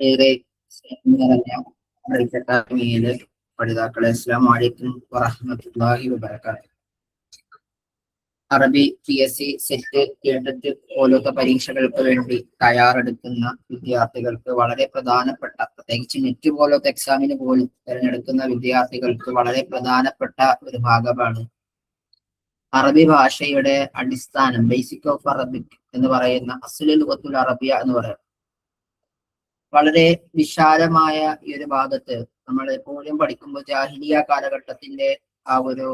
ഏറെ നിറഞ്ഞ അക്കാദമിയിലെ പഠിതാക്കളെ അസ്സലാമു അലൈക്കും വറഹ്മത്തുള്ളാഹി വബറകാതുഹു. അറബി PSC സെറ്റ് കേഡറ്റ് പോലത്തെ പരീക്ഷകൾക്ക് വേണ്ടി തയ്യാറെടുക്കുന്ന വിദ്യാർത്ഥികൾക്ക് വളരെ പ്രധാനപ്പെട്ട, പ്രത്യേകിച്ച് നെറ്റ് പോലത്തെ എക്സാമിന് പോലും തിരഞ്ഞെടുക്കുന്ന വിദ്യാർത്ഥികൾക്ക് വളരെ പ്രധാനപ്പെട്ട ഒരു ഭാഗമാണ് അറബി ഭാഷയുടെ അടിസ്ഥാനം, ബേസിക് ഓഫ് അറബിക് എന്ന് പറയുന്ന അസ്ലുൽ ലുഗത്തുൽ അറബിയ എന്ന് പറയുന്നത്. വളരെ വിശാലമായ ഈ ഒരു ഭാഗത്ത് നമ്മൾ എപ്പോഴും പഠിക്കുമ്പോൾ ജാഹിലിയ കാലഘട്ടത്തിന്റെ ആ ഒരു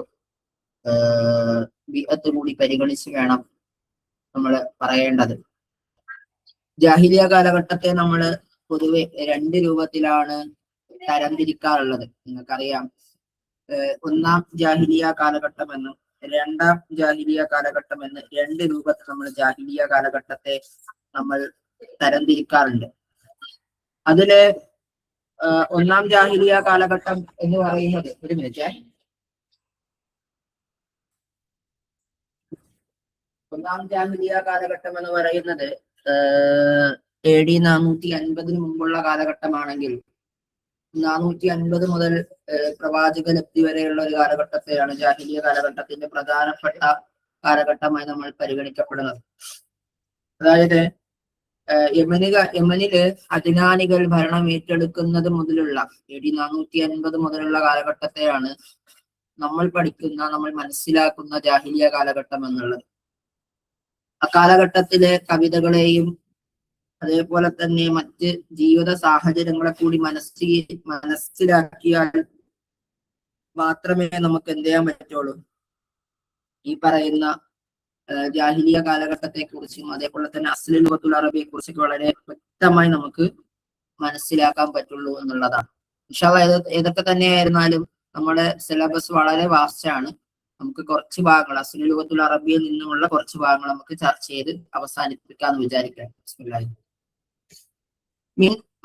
ബിഅത്ത് കൂടി പരിഗണിച്ച് വേണം നമ്മൾ പറയേണ്ടത്. ജാഹിലിയ കാലഘട്ടത്തെ നമ്മൾ പൊതുവെ രണ്ട് രൂപത്തിലാണ് തരംതിരിക്കാറുള്ളത്. നിങ്ങൾക്കറിയാം, ഒന്നാം ജാഹിലിയ കാലഘട്ടം എന്നും രണ്ടാം ജാഹിലിയ കാലഘട്ടം എന്ന് രണ്ട് രൂപത്തിൽ നമ്മൾ ജാഹിലിയ കാലഘട്ടത്തെ നമ്മൾ തരംതിരിക്കാറുണ്ട്. അതില് ഒന്നാം ജാഹിലിയ കാലഘട്ടം എന്ന് പറയുന്നത്, ഒരു മിനിറ്റ്, ഒന്നാം ജാഹിലിയ കാലഘട്ടം എന്ന് പറയുന്നത് AD 450 മുമ്പുള്ള കാലഘട്ടമാണെങ്കിൽ 450 മുതൽ പ്രവാചക ലബ്ധി വരെയുള്ള ഒരു കാലഘട്ടത്തെയാണ് ജാഹിലിയ കാലഘട്ടത്തിന്റെ പ്രധാനപ്പെട്ട കാലഘട്ടമായി നമ്മൾ പരിഗണിക്കപ്പെടുന്നത്. അതായത് യമനില് അദ്നാനികൾ ഭരണം ഏറ്റെടുക്കുന്നത് മുതലുള്ള AD 450 മുതലുള്ള കാലഘട്ടത്തെയാണ് നമ്മൾ പഠിക്കുന്ന, നമ്മൾ മനസ്സിലാക്കുന്ന ജാഹിലിയ കാലഘട്ടം എന്നുള്ളത്. അക്കാലഘട്ടത്തിലെ കവിതകളെയും അതേപോലെ തന്നെ മറ്റ് ജീവിത സാഹചര്യങ്ങളെ കൂടി മനസ്സിലാക്കിയാൽ മാത്രമേ നമുക്ക് എന്ത് ചെയ്യാൻ പറ്റുള്ളൂ, ഈ പറയുന്ന ജാഹിലിയ കാലഘട്ടത്തെ കുറിച്ചും അതേപോലെ തന്നെ അസ്ലുൽ ലുഗത്തുൽ അറബിയെ കുറിച്ചൊക്കെ വളരെ വ്യക്തമായി നമുക്ക് മനസ്സിലാക്കാൻ പറ്റുള്ളൂ എന്നുള്ളതാണ്. ഇൻഷാ അല്ലാഹ് ഏതൊക്കെ തന്നെയായിരുന്നാലും നമ്മുടെ സിലബസ് വളരെ വാസ്റ്റാണ്. നമുക്ക് കുറച്ച് ഭാഗങ്ങൾ അസ്ലുൽ ലുഗത്തുൽ അറബിയിൽ നിന്നുമുള്ള കുറച്ച് ഭാഗങ്ങൾ നമുക്ക് ചർച്ച ചെയ്ത് അവസാനിപ്പിക്കാന്ന് വിചാരിക്കാം. ബിസ്മില്ലാഹി.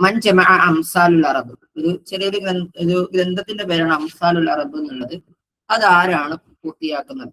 മൻ ജമഅ അംസാലുൽ അറബ്, ഒരു ചെറിയൊരു ഗ്രന്ഥത്തിന്റെ പേരാണ് അംസാലുൽ അറബ് എന്നുള്ളത്. അതാരാണ് പൂർത്തിയാക്കുന്നത്?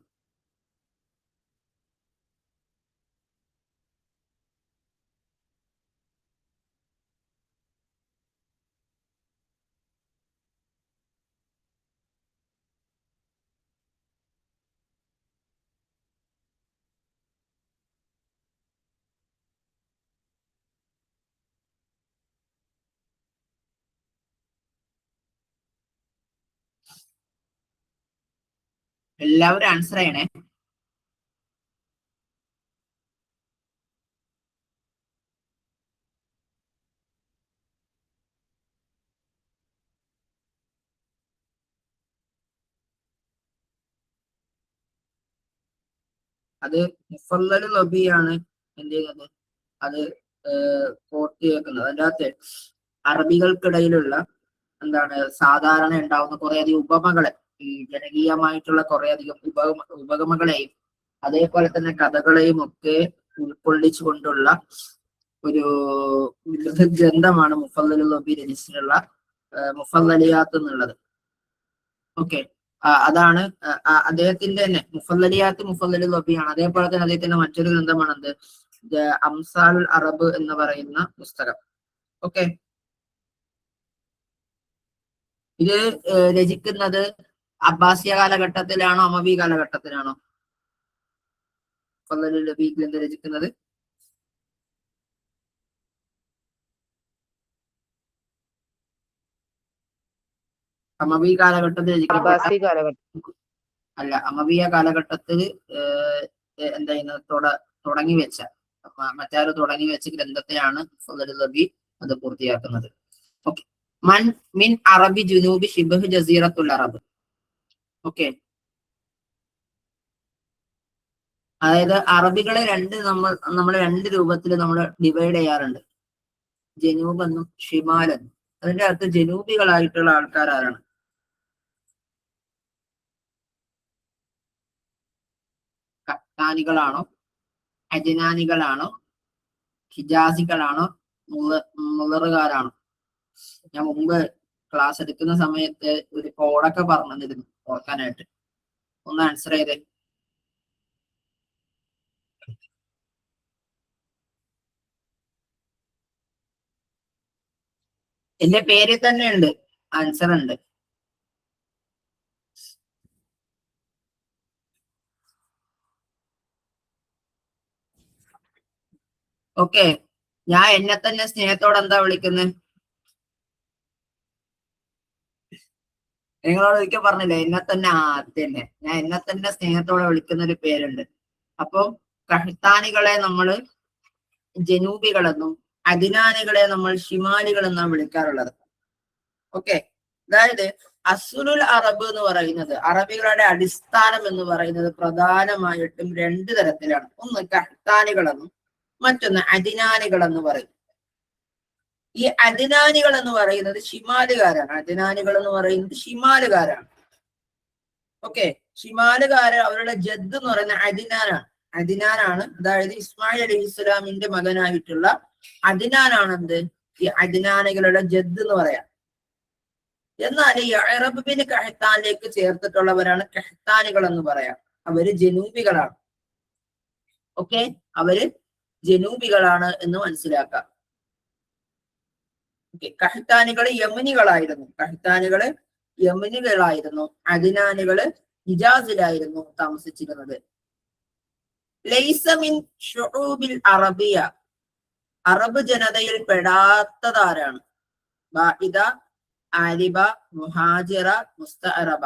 എല്ലാവരും ആൻസർ ചെയ്യണേ. അത് മുഫല്ലൽ നബിയാണ് എന്ത് ചെയ്യുന്നത്, അത് പൂർത്തിയാക്കുന്നത്. അതിൻ്റെ അകത്ത് അറബികൾക്കിടയിലുള്ള എന്താണ് സാധാരണ ഉണ്ടാവുന്ന കുറേയധികം ഉപമകളെ, ഈ ജനകീയമായിട്ടുള്ള കുറേയധികം ഉപഗമകളെയും അതേപോലെ തന്നെ കഥകളെയും ഒക്കെ ഉൾക്കൊള്ളിച്ചുകൊണ്ടുള്ള ഒരു ഗ്രന്ഥമാണ് മുഫല്ലൽ നബി രചിച്ചിട്ടുള്ള മുഫല്ലലിയാത്ത് എന്നുള്ളത്. ഓക്കെ, അതാണ് അദ്ദേഹത്തിന്റെ തന്നെ മുഫല്ലലിയാത്ത് മുഫല്ലൽ നബിയാണ്. അതേപോലെ തന്നെ അദ്ദേഹത്തിന്റെ മറ്റൊരു ഗ്രന്ഥമാണ് എന്ത്, അംസാലുൽ അറബ് എന്ന് പറയുന്ന പുസ്തകം. ഓക്കെ, ഇത് രചിക്കുന്നത് അബ്ബാസിയ കാലഘട്ടത്തിലാണോ അമവി കാലഘട്ടത്തിലാണോ മുഫല്ലൽ നബി ഗ്രന്ഥം രചിക്കുന്നത്? അമവി കാലഘട്ടത്തിൽ അല്ല, അമവിയ കാലഘട്ടത്തിൽ എന്താ തുടങ്ങി വെച്ച മറ്റാര് തുടങ്ങി വെച്ച ഗ്രന്ഥത്തെയാണ് മുഫല്ലൽ നബി അത് പൂർത്തിയാക്കുന്നത്. ഓക്കെ, മിൻ അറബി ജുനൂബി ഷിബ്ഹ് ജസീറത്തുൽ അറബ്. ഓക്കെ, അതായത് അറബികളെ നമ്മൾ രണ്ട് രൂപത്തിൽ നമ്മൾ ഡിവൈഡ് ചെയ്യാറുണ്ട്, ജനൂബ് എന്നും ഷിമാൽ എന്നും. അതിന്റെ അകത്ത് ജനൂബികളായിട്ടുള്ള ആൾക്കാർ ആരാണ്? കത്താനികളാണോ, അജ്നാനികളാണോ, ഹിജാസികളാണോ, മുളറുകാരാണോ? ഞാൻ മുമ്പ് ക്ലാസ് എടുക്കുന്ന സമയത്ത് ഒരു കോഡൊക്കെ പറഞ്ഞിരുന്നു ഓർക്കാനായിട്ട്. ഒന്ന് ആൻസർ ചെയ്തേ. എന്റെ പേരിൽ തന്നെ ഉണ്ട്, ആൻസർ ഉണ്ട്. ഓക്കെ, ഞാൻ എന്നെ തന്നെ സ്നേഹത്തോടെ എന്താ വിളിക്കുന്നത്? നിങ്ങളോട് ഒരിക്കൽ പറഞ്ഞില്ലേ എന്നെ തന്നെ, തന്നെ ഞാൻ എന്നെ തന്നെ സ്നേഹത്തോടെ വിളിക്കുന്ന ഒരു പേരുണ്ട്. അപ്പൊ കഹ്താനികളെ നമ്മള് ജനൂബികളെന്നും അദിനാനികളെ നമ്മൾ ഷിമാലികൾ എന്നാണ് വിളിക്കാറുള്ളത്. ഓക്കെ, അതായത് അസുലുൽ അറബ് എന്ന് പറയുന്നത്, അറബികളുടെ അടിസ്ഥാനം എന്ന് പറയുന്നത് പ്രധാനമായിട്ടും രണ്ട് തരത്തിലാണ്. ഒന്ന് കഹ്താനികളെന്നും മറ്റൊന്ന് അദിനാനികൾ എന്ന് പറയും. ഈ അദിനാനികൾ എന്ന് പറയുന്നത് ഷിമാലുകാരാണ്. അദിനാനികൾ എന്ന് പറയുന്നത് ഷിമാലുകാരാണ്. ഓക്കെ, ഷിമാലുകാര് അവരുടെ ജദ് എന്ന് പറയുന്നത് അദിനാനാണ്. അദിനാനാണ്, അതായത് ഇസ്മായിൽ അലൈഹി ഇസ്ലാമിന്റെ മകനായിട്ടുള്ള അദിനാനാണ് എന്ത് ഈ അദിനാനികളുടെ ജദ് എന്ന് പറയാം. എന്നാൽ ഈ അറബ് ബിൻ കഹ്താനിലേക്ക് ചേർത്തിട്ടുള്ളവരാണ് കഹ്താനികൾ എന്ന് പറയാം. അവര് ജനൂബികളാണ്. ഓക്കെ, അവര് ജനൂബികളാണ് എന്ന് മനസ്സിലാക്കാം. കഹ്താനികള് യമനികളായിരുന്നു. കഹ്താനികള് യമനികളായിരുന്നു. അദിനാനികള് ഹിജാസിലായിരുന്നു താമസിച്ചിരുന്നത്. ലൈസ മിൻ ശുഊബിൽ അറബിയ, അറബ് ജനതയിൽ പെടാത്തതാരാണ്? ബാഇദ, ആരിബ, മുഹാജിറ, മുസ്തഅറബ.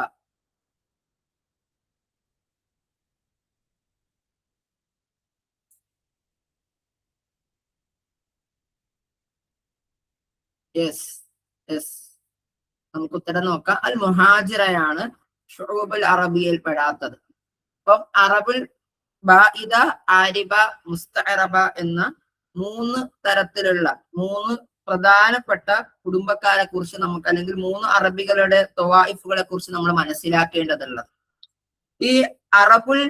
യെസ് യെസ്, നമുക്ക് ഉത്തരം നോക്കാം. അൽ മുഹാജിറയാണ് ശുഊബുൽ അറബിയിൽ പെടാത്തത്. അപ്പം അറബുൽ ബാഇദ, ആരിബ, മുസ്തഅറബ എന്ന മൂന്ന് തരത്തിലുള്ള മൂന്ന് പ്രധാനപ്പെട്ട കുടുംബക്കാരെ കുറിച്ച് നമുക്ക്, അല്ലെങ്കിൽ മൂന്ന് അറബികളുടെ ത്വവായിഫുകളെ കുറിച്ച് നമ്മൾ മനസ്സിലാക്കേണ്ടതുള്ളത്. ഈ അറബുൽ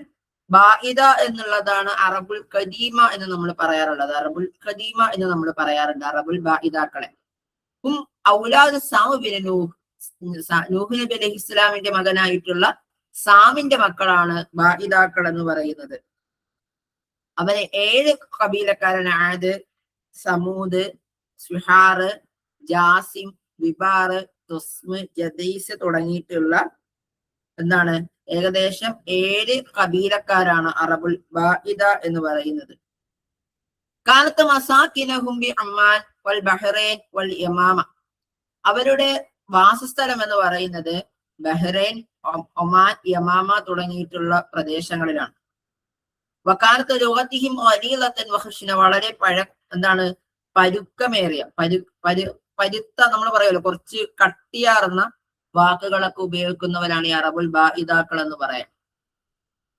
ബാഇദ എന്നുള്ളതാണ് അറബുൽ ഖദീമ എന്ന് നമ്മൾ പറയാറുള്ളത്. അറബുൽ ഖദീമ എന്ന് നമ്മൾ പറയാറുണ്ട് അറബുൽ ബാഇദാക്കളെ. ഔലാദ് സാമു ബിൻ നൂഹ്, നൂഹ് നബി അലൈഹി ഇസ്ലാമിന്റെ മകനായിട്ടുള്ള സാമിന്റെ മക്കളാണ് ബാഇദാക്കൾ എന്ന് പറയുന്നത്. അവരെ 7 കബീലക്കാരാണ്. ആദ്, സമൂദ്, സുഹാറ്, ജാസിം, വിബാറ്, തുസ്മ്, ജദീസ് തുടങ്ങിയിട്ടുള്ള എന്താണ് ഏകദേശം 7 കബീലക്കാരാണ് അറബുൽ ബാഇദ എന്ന് പറയുന്നത്. കാലത്ത് മസാകിനഹും ബി അമ്മാൻ വൽ ബഹ്റൈൻ വൽ യമാമ, അവരുടെ വാസസ്ഥലം എന്ന് പറയുന്നത് ബഹ്റൈൻ, ഒമാൻ, യമാമ തുടങ്ങിയിട്ടുള്ള പ്രദേശങ്ങളിലാണ്. വക്കാലത്ത് ലുഗതിഹിം ഖലീലത്തൻ വഖശ്ന, വളരെ എന്താണ് പരുക്കമേറിയ പരുത്ത നമ്മൾ പറയുമല്ലോ കുറച്ച് കട്ടിയാർന്ന വാക്കുകളൊക്കെ ഉപയോഗിക്കുന്നവരാണ് ഈ അറബുൽ ബാഇദാക്കൾ എന്ന് പറയാം.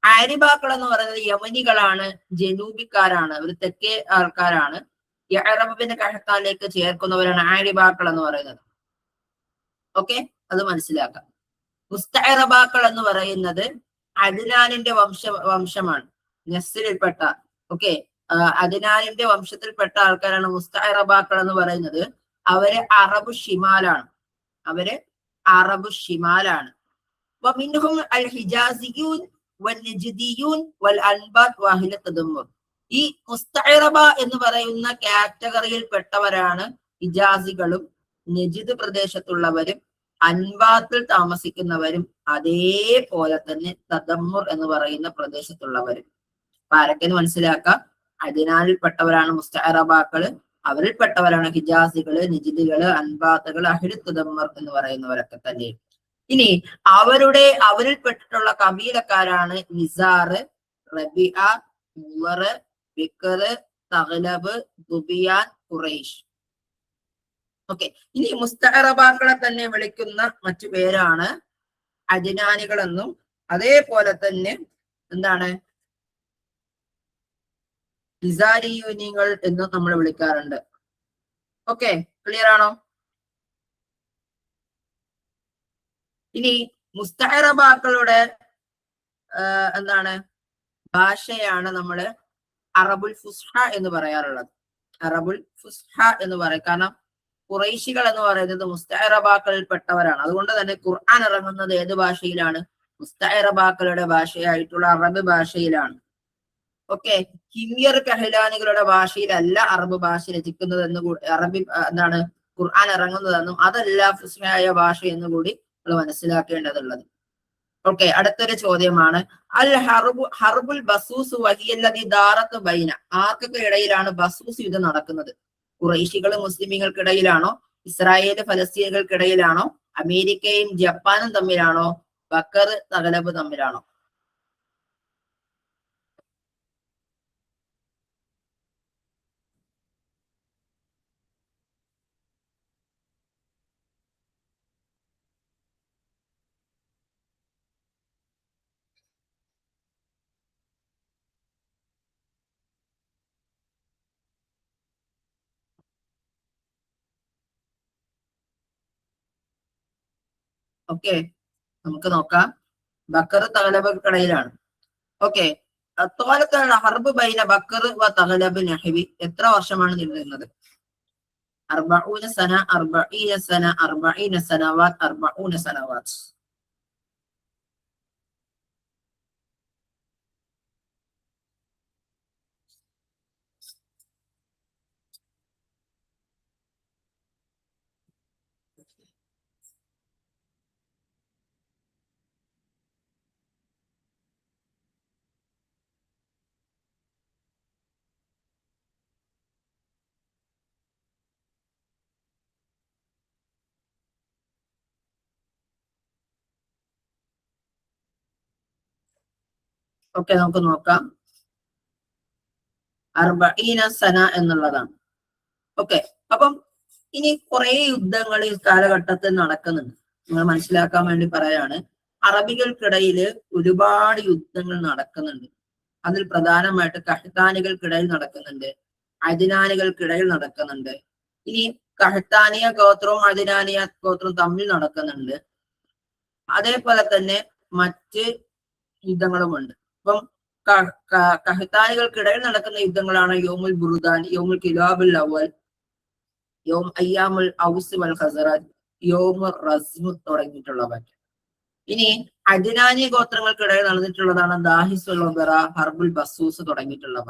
ആരിബാക്കൾ എന്ന് പറയുന്നത് യമനികളാണ്, ജനൂബിക്കാരാണ്, അവർ തെക്കേ ആൾക്കാരാണ്. ഈ അറബിന്റെ കഹ്താനിലേക്ക് ചേർക്കുന്നവരാണ് ആരിബാക്കൾ എന്ന് പറയുന്നത്. ഓക്കെ, അത് മനസ്സിലാക്കാം. മുസ്തഅറബാക്കൾ എന്ന് പറയുന്നത് അദ്നാനിന്റെ വംശമാണ്, നസ്ലിൽപ്പെട്ട. ഓക്കെ, അദ്നാനിന്റെ വംശത്തിൽപ്പെട്ട ആൾക്കാരാണ് മുസ്തഅറബാക്കൾ എന്ന് പറയുന്നത്. അവര് അറബ് ഷിമാലാണ്. അവര് അറബ് ഷിമാലാണ്. വമിൻഹും അൽ ഹിജാസിയൂൻ വൽ നജ്ദിയൂൻ വൽ അൻബാത് വഅഹ്ല തദമ്മുർ. ഈ മുസ്തഅറബ എന്ന് പറയുന്ന കാറ്റഗറിയിൽ പെട്ടവരാണ് ഹിജാസികളും നജിദ് പ്രദേശത്തുള്ളവരും അൻബാത്തിൽ താമസിക്കുന്നവരും അതേപോലെ തന്നെ തദമ്മുർ എന്ന് പറയുന്ന പ്രദേശത്തുള്ളവരും. അപ്പൊ ആരൊക്കെന്ന് മനസ്സിലാക്കാം. അദ്നാനിൽപ്പെട്ടവരാണ് മുസ്തഅറബാക്കള്, അവരിൽപ്പെട്ടവരാണ് ഹിജാസികള്, നജിദുകള്, അൻബാത്തുകള്, അഹ്ലു തദമ്മർ എന്ന് പറയുന്നവരൊക്കെ തന്നെ. ഇനി അവരിൽപ്പെട്ടിട്ടുള്ള കബീലക്കാരാണ് നിസാറ്, റബിഅ, മുവറ്, ബിക്കറ്, തഗ്ലബ്, ദുബിയാൻ, ഖുറൈഷ്. ഓക്കെ, ഇനി മുസ്തഅറബാക്കളെ തന്നെ വിളിക്കുന്ന മറ്റു പേരാണ് അദ്നാനികൾ എന്നും അതേപോലെ തന്നെ എന്താണ് ഹിസാരിയൂനികൾ എന്നും നമ്മൾ വിളിക്കാറുണ്ട്. ഓക്കെ, ക്ലിയർ ആണോ? ഇനി മുസ്തഅറബാക്കളുടെ എന്താണ് ഭാഷയാണ് നമ്മള് അറബുൽ ഫുസ്ഹ എന്ന് പറയാറുള്ളത്. അറബുൽ ഫുസ്ഹ എന്ന് പറയും. കാരണം ഖുറൈശികൾ എന്ന് പറയുന്നത് മുസ്തഅറബാക്കളിൽ പെട്ടവരാണ്. അതുകൊണ്ട് തന്നെ ഖുർആൻ ഇറങ്ങുന്നത് ഏത് ഭാഷയിലാണ്? മുസ്തഅറബാക്കളുടെ ഭാഷയായിട്ടുള്ള അറബ് ഭാഷയിലാണ്. ഓക്കെ, ഹിമ്യർ കഹ്ലാനികളുടെ ഭാഷയിലല്ല അറബ് ഭാഷ രചിക്കുന്നത് എന്ന് അറബി എന്താണ് ഖുർആൻ ഇറങ്ങുന്നതെന്നും അതല്ല ഫുസ്മയായ ഭാഷ എന്ന് കൂടി നമ്മൾ മനസ്സിലാക്കേണ്ടതുള്ളത്. ഓക്കെ, അടുത്തൊരു ചോദ്യമാണ് അൽ ഹർബുൽ ബസൂസ് വഹിയല്ലദി ദാറത്ത് ബൈന, ആർക്കൊക്കെ ഇടയിലാണ് ബസൂസ് യുദ്ധം നടക്കുന്നത്? ഖുറൈശികളും മുസ്ലിമീങ്ങൾക്കിടയിലാണോ? ഇസ്രായേൽ ഫലസ്തീനുകൾക്കിടയിലാണോ? അമേരിക്കയും ജപ്പാനും തമ്മിലാണോ? ബക്കർ തഗലബ് തമ്മിലാണോ? ഓക്കെ, നമുക്ക് നോക്കാം. ബക്കർ തഗലബിടയിലാണ്. ഓക്കെ, ഹർബ് ബൈന ബക്കർ വ തഗലബ് നഹ്വി എത്ര വർഷമാണ് നീണ്ടുനിന്നത്? 40 സന, 40 സന, 40 സനവാത്ത്, 40 സനവാത്ത്. ഓക്കെ, നമുക്ക് നോക്കാം. 40 സന എന്നുള്ളതാണ്. ഓക്കെ, അപ്പം ഇനി കുറെ യുദ്ധങ്ങൾ ഈ കാലഘട്ടത്തിൽ നടക്കുന്നുണ്ട്. നിങ്ങൾ മനസ്സിലാക്കാൻ വേണ്ടി പറയാണ്, അറബികൾക്കിടയിൽ ഒരുപാട് യുദ്ധങ്ങൾ നടക്കുന്നുണ്ട്. അതിൽ പ്രധാനമായിട്ട് കഹ്താനികൾക്കിടയിൽ നടക്കുന്നുണ്ട്, അദ്നാനികൾക്കിടയിൽ നടക്കുന്നുണ്ട്. ഇനി കഹ്താനിയ ഗോത്രവും അദ്നാനിയ ഗോത്രവും തമ്മിൽ നടക്കുന്നുണ്ട്. അതേപോലെ തന്നെ മറ്റ് യുദ്ധങ്ങളുമുണ്ട്. അപ്പം കഹ്താനികൾക്കിടയിൽ നടക്കുന്ന യുദ്ധങ്ങളാണ് യോമുൽ ബുർദാൻ, യോമുൽ കിലാബുൽ അവൽ, യോം അയ്യാമുൽ ഔസ് വൽ ഖസറജ്, യോമുൽ റസ്മ് തുടങ്ങിയിട്ടുള്ളവ. ഇനി അദ്നാനി ഗോത്രങ്ങൾക്കിടയിൽ നടന്നിട്ടുള്ളതാണ് ദാഹിസുൽ ഒബറ, ഹർബുൽ ബസൂസ് തുടങ്ങിയിട്ടുള്ളവ.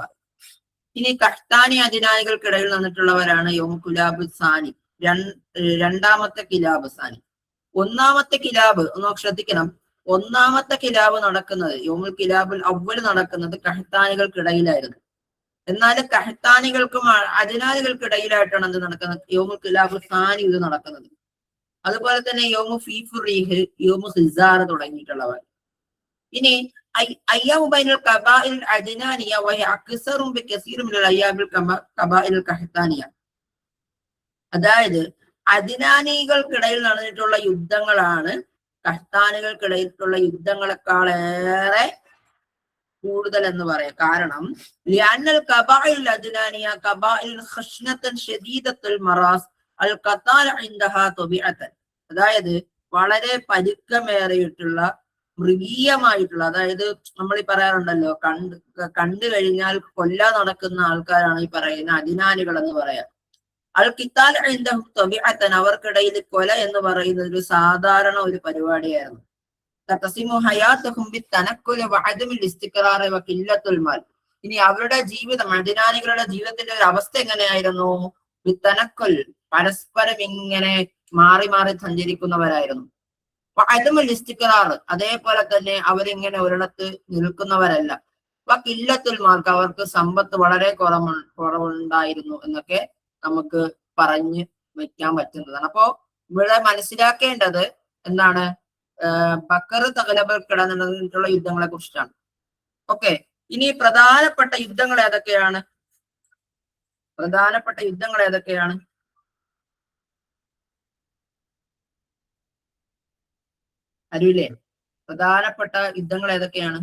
ഇനി കഹ്താനി അദ്നാനികൾക്കിടയിൽ നടന്നിട്ടുള്ളവരാണ് യോം കുലാബ് സാനി, രണ്ടാമത്തെ കിലാബ് സാനി. ഒന്നാമത്തെ കിലാബ് ഒന്ന് ശ്രദ്ധിക്കണം, ഒന്നാമത്തെ കിലാബ് നടക്കുന്നത്, യോമുൽ കിലാബുൽ അവ്വൽ നടക്കുന്നത് കഹ്താനികൾക്കിടയിലായിരുന്നു. എന്നാൽ കഹ്താനികൾക്കും അദ്നാനികൾക്കിടയിലായിട്ടാണ് എന്ത് നടക്കുന്നത്? യോമുൽ കിലാബുൽ സാനി ഇത് നടക്കുന്നത്. അതുപോലെ തന്നെ യോമു ഫീഫുറീഹ്, യോമു ഹിസാർ തുടങ്ങിയിട്ടുള്ളവ. ഇനി അയ്യാമു ബൈനൽ ഖബാഇൽ അദ്നാനിയ വഹിയ അക്സറും ബികസീറും മിനൽ അയ്യാമിൽ ഖബാഇൽ കഹ്താനിയ. അതായത് അദ്നാനികൾക്കിടയിൽ നടന്നിട്ടുള്ള യുദ്ധങ്ങളാണ് കഹ്താനികൾക്കിടയിലുള്ള യുദ്ധങ്ങളെക്കാളേറെ കൂടുതൽ എന്ന് പറയാം. കാരണം ലിഅന്നൽ ഖബാഇൽ അദ്നാനിയ ഖബാഇൽ ഖശ്നതൻ ശദീദത്തുൽ മറാസ് അൽ ഖതാൽ ഇൻദഹാ തബിഅതൻ. അതായത് വളരെ പരുക്കമേറിയിട്ടുള്ള മൃഗീയമായിട്ടുള്ള, അതായത് നമ്മൾ ഈ പറയാറുണ്ടല്ലോ, കണ്ടു കഴിഞ്ഞാൽ കൊല്ലാൻ നടക്കുന്ന ആൾക്കാരാണ് ഈ പറയുന്ന അദ്നാനികൾ എന്ന് പറയാം. അൽ ഖിത്താൽ ഇൻദഹു തബിഅതൻ, അവർക്കിടയിൽ കൊല എന്ന് പറയുന്നത് ഒരു സാധാരണ ഒരു പരിപാടിയായിരുന്നു. തഖസിമു ഹയാതഹും ബിത്തനക്കുൽ വഅദമിൽ ഇസ്തിഖറാർ വഖില്ലത്തുൽ മാൽ. ഇനി അവരുടെ ജീവിതം, അദ്നാനികളുടെ ജീവിതത്തിന്റെ ഒരു അവസ്ഥ എങ്ങനെയായിരുന്നു? ബിത്തനക്കുൽ, പരസ്പരം ഇങ്ങനെ മാറി മാറി സഞ്ചരിക്കുന്നവരായിരുന്നു. വഅദമുൽ ഇസ്തിഖറാർ, അതേപോലെ തന്നെ അവരിങ്ങനെ ഒരിടത്ത് നിൽക്കുന്നവരല്ല. വഖില്ലത്തുൽ മാൽ, അവർക്ക് സമ്പത്ത് വളരെ കുറവുണ്ടായിരുന്നു എന്നൊക്കെ നമുക്ക് പറഞ്ഞു വെക്കാൻ പറ്റുന്നതാണ്. അപ്പോ ഇവിടെ മനസ്സിലാക്കേണ്ടത് എന്താണ്? ബക്കർ തഗലബിൽ നടന്നിട്ടുള്ള യുദ്ധങ്ങളെ കുറിച്ചിട്ടാണ്. ഓക്കെ, ഇനി പ്രധാനപ്പെട്ട യുദ്ധങ്ങൾ ഏതൊക്കെയാണ്? പ്രധാനപ്പെട്ട യുദ്ധങ്ങൾ ഏതൊക്കെയാണ്? അറിയില്ലേ? പ്രധാനപ്പെട്ട യുദ്ധങ്ങൾ ഏതൊക്കെയാണ്?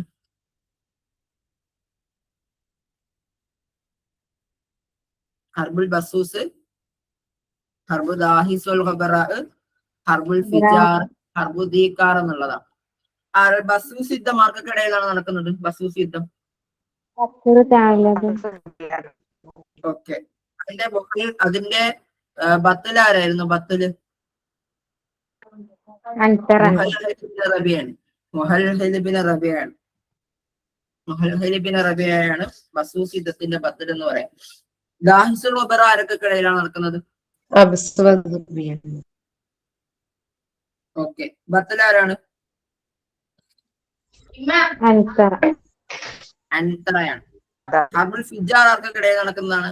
ഹർബുൽ ബസൂസ്, ഹർബു ദാഹിസുൽ ഖബറ, ഹർബുൽ ഫിജാർ, ഹർബു ദീക്കാർ എന്നുള്ളതാണ്. ബസൂസ് യുദ്ധം ആർക്കൊക്കെയിടയിലാണ് നടക്കുന്നത്? ബസൂസ് യുദ്ധം ഓക്കെ, അതിന്റെ ബത്തൽ ആരായിരുന്നു? ബത്തല് റബിയാണ് ബസൂസ് യുദ്ധത്തിന്റെ ബത്തൽ എന്ന് പറയാം. ദാഹിസുൽ ഖബറ ആരൊക്കെയിടയിലാണ് നടക്കുന്നത്? ഓക്കെ, ബത്തലാരാണ്? അൻതറയാണ്. ഹർബുൽ ഫിജാർ ആർക്കിടയിൽ നടക്കുന്നതാണ്?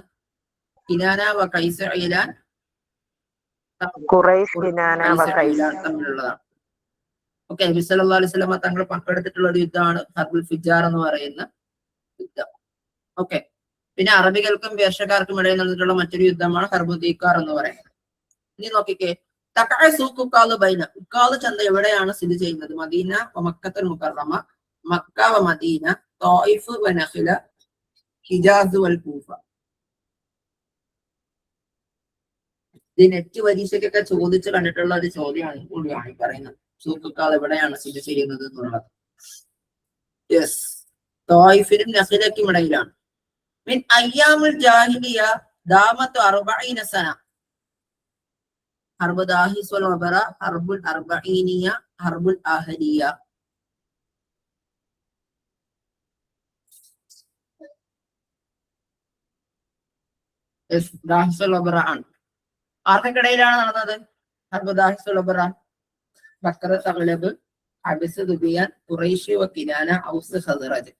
കിനാന വ കൈസ് ഇലാൻ തമ്മിലുള്ളതാണ്. ഓക്കെ, നബി സല്ലല്ലാഹു അലൈഹി വസല്ലം തങ്ങൾ പങ്കെടുത്തിട്ടുള്ള ഒരു യുദ്ധമാണ് ഹർബുൽ ഫിജാർ എന്ന് പറയുന്ന യുദ്ധം. ഓക്കെ, പിന്നെ അറബികൾക്കും പേർഷ്യക്കാർക്കും ഇടയിൽ നടന്നിട്ടുള്ള മറ്റൊരു യുദ്ധമാണ് ഹർബുൽ ദീക്കാർ എന്ന് പറയുന്നത്. ഇനി നോക്കിക്കേ, ഉക്കാദ് ചന്ത എവിടെയാണ് സ്ഥിതി ചെയ്യുന്നത്? മദീന വ മക്കത്തുൽ മുകറമ, മക്ക വ മദീന, ത്വായിഫ് വ നഖ്ല, ഹിജാസ് വൽ കൂഫ. ഇത് നെറ്റ് പരീക്ഷയ്ക്കൊക്കെ ചോദിച്ച് കണ്ടിട്ടുള്ള ഒരു ചോദ്യമാണ് കൂടിയാണ് ഈ പറയുന്നത്. സൂക്കുക്കാൽ എവിടെയാണ് സ്ഥിതി ചെയ്യുന്നത് എന്നുള്ളത്. യെസ്, ത്വായിഫിനും നഖ്ലയ്ക്കും ഇടയിലാണ്. മിൻ അയ്യാമുൽ ജാഹിലിയ ദാമത്തു 40 സന. ഹർബ് ദാഹിസ് വൽ വബറ, ഹർബുൽ അർബഈനിയ, ഹർബുൽ അഹലിയ. ദാഹിസ് വൽ വബറ ആണ്. ആർക്കിടയിലാണ് നടന്നത് ഹർബ് ദാഹിസ് വൽ വബറ? ബക്കർ, തഗ്ലബ്, ഹബസ്, ദുബിയാൻ, ഖുറൈശ് വ കിനാന, ഔസ്, ഖസ്റജ്.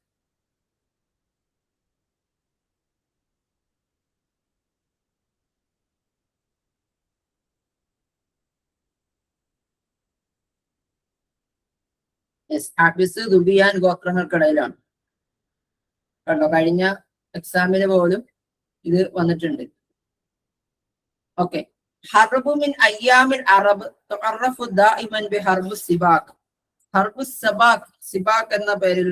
ഹബസ്, ദുബിയാൻ ഗോത്രങ്ങൾക്കിടയിലാണ്. കണ്ടോ, കഴിഞ്ഞ എക്സാമിന് പോലും ഇത് വന്നിട്ടുണ്ട്. ഓക്കെ, ഹർബു മിൻ അയ്യാമിൽ അറബ് തുഅറഫു ദായിമൻ ബി ഹർബു സിബാഖ്. ഹർബു സബാഖ്, സിബാഖ് എന്ന പേരിൽ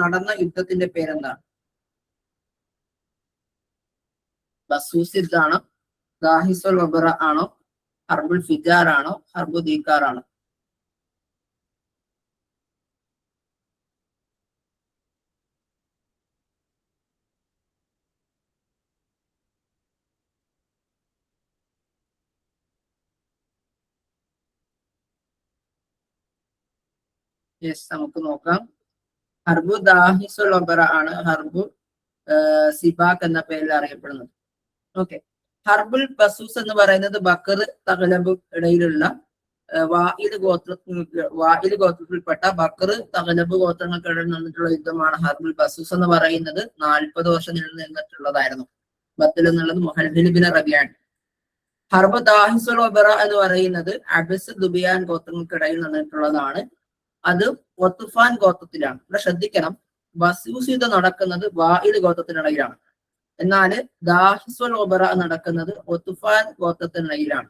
നടന്ന യുദ്ധത്തിന്റെ പേരെന്താണ്? ബസൂസിദ് ആണോ, ദാഹിസുൽ വബറ ആണോ, ഹർബുൽ ഫിജാർ ആണോ, ഹർബു ദീക്കാർ ആണോ? യെസ്, നമുക്ക് നോക്കാം. ഹർബു ദാഹിസുൽ വബറ ആണ് ഹർബു സിബാഖ് എന്ന പേരിൽ അറിയപ്പെടുന്നത്. ഓക്കെ, ഹർബുൽ ബസൂസ് എന്ന് പറയുന്നത് ബക്കർ, തഗ്ലബ് ഇടയിലുള്ള വാഇൽ ഗോത്രത്തിൽപ്പെട്ട ബക്കർ, തഗ്ലബ് ഗോത്രങ്ങൾക്കിടയിൽ നടന്നിട്ടുള്ള യുദ്ധമാണ് ഹർബുൽ ബസൂസ് എന്ന് പറയുന്നത്. 40 വർഷം നിന്നിട്ടുള്ളതായിരുന്നു. ബത്തൽ എന്നുള്ളത് മുഹല്ലൽ ബിൻ റബിയാണ്. ഹർബ് ദാഹിസുൽ വബറ എന്ന് പറയുന്നത് അബസ്, ദുബിയാൻ ഗോത്രങ്ങൾക്കിടയിൽ നടന്നിട്ടുള്ളതാണ്. അത് ഒത്തുഫാൻ ഗോത്രത്തിലാണ്. ഇവിടെ ശ്രദ്ധിക്കണം, ബസൂസ് യുദ്ധം നടക്കുന്നത് വാഇൽ ഗോത്രത്തിനിടയിലാണ്. എന്നാൽ ദാഹിസുൽ വബറ നടക്കുന്നത് ഒത്തുഫാൻ ഗോത്രത്തിനിടയിലാണ്.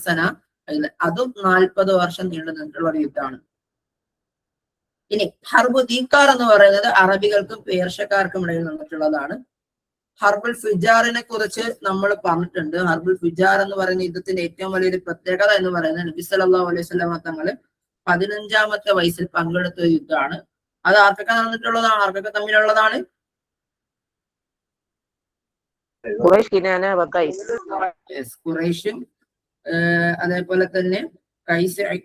സന, അതും 40 വർഷം നീണ്ടു നിന്നിട്ടുള്ള ഒരു യുദ്ധമാണ്. ഇനി ഹർബു ദീക്കാർ എന്ന് പറയുന്നത് അറബികൾക്കും പേർഷ്യക്കാർക്കും ഇടയിൽ നിന്നിട്ടുള്ളതാണ്. ഹർബുൽ ഫിജാറിനെ കുറിച്ച് നമ്മൾ പറഞ്ഞിട്ടുണ്ട്. ഹർബുൽ ഫിജാർ എന്ന് പറയുന്ന യുദ്ധത്തിന്റെ ഏറ്റവും വലിയൊരു പ്രത്യേകത എന്ന് പറയുന്നത് നബി സല്ലല്ലാഹു അലൈഹി വസല്ലം തങ്ങൾ 15ാമത്തെ വയസ്സിൽ പങ്കെടുത്ത ഒരു യുദ്ധമാണ്. അത് ആർക്കൊക്കെ നടന്നിട്ടുള്ളതാണ്? ആർക്കൊക്കെ തമ്മിലുള്ളതാണ്? ഖുറൈശും അതേപോലെ തന്നെ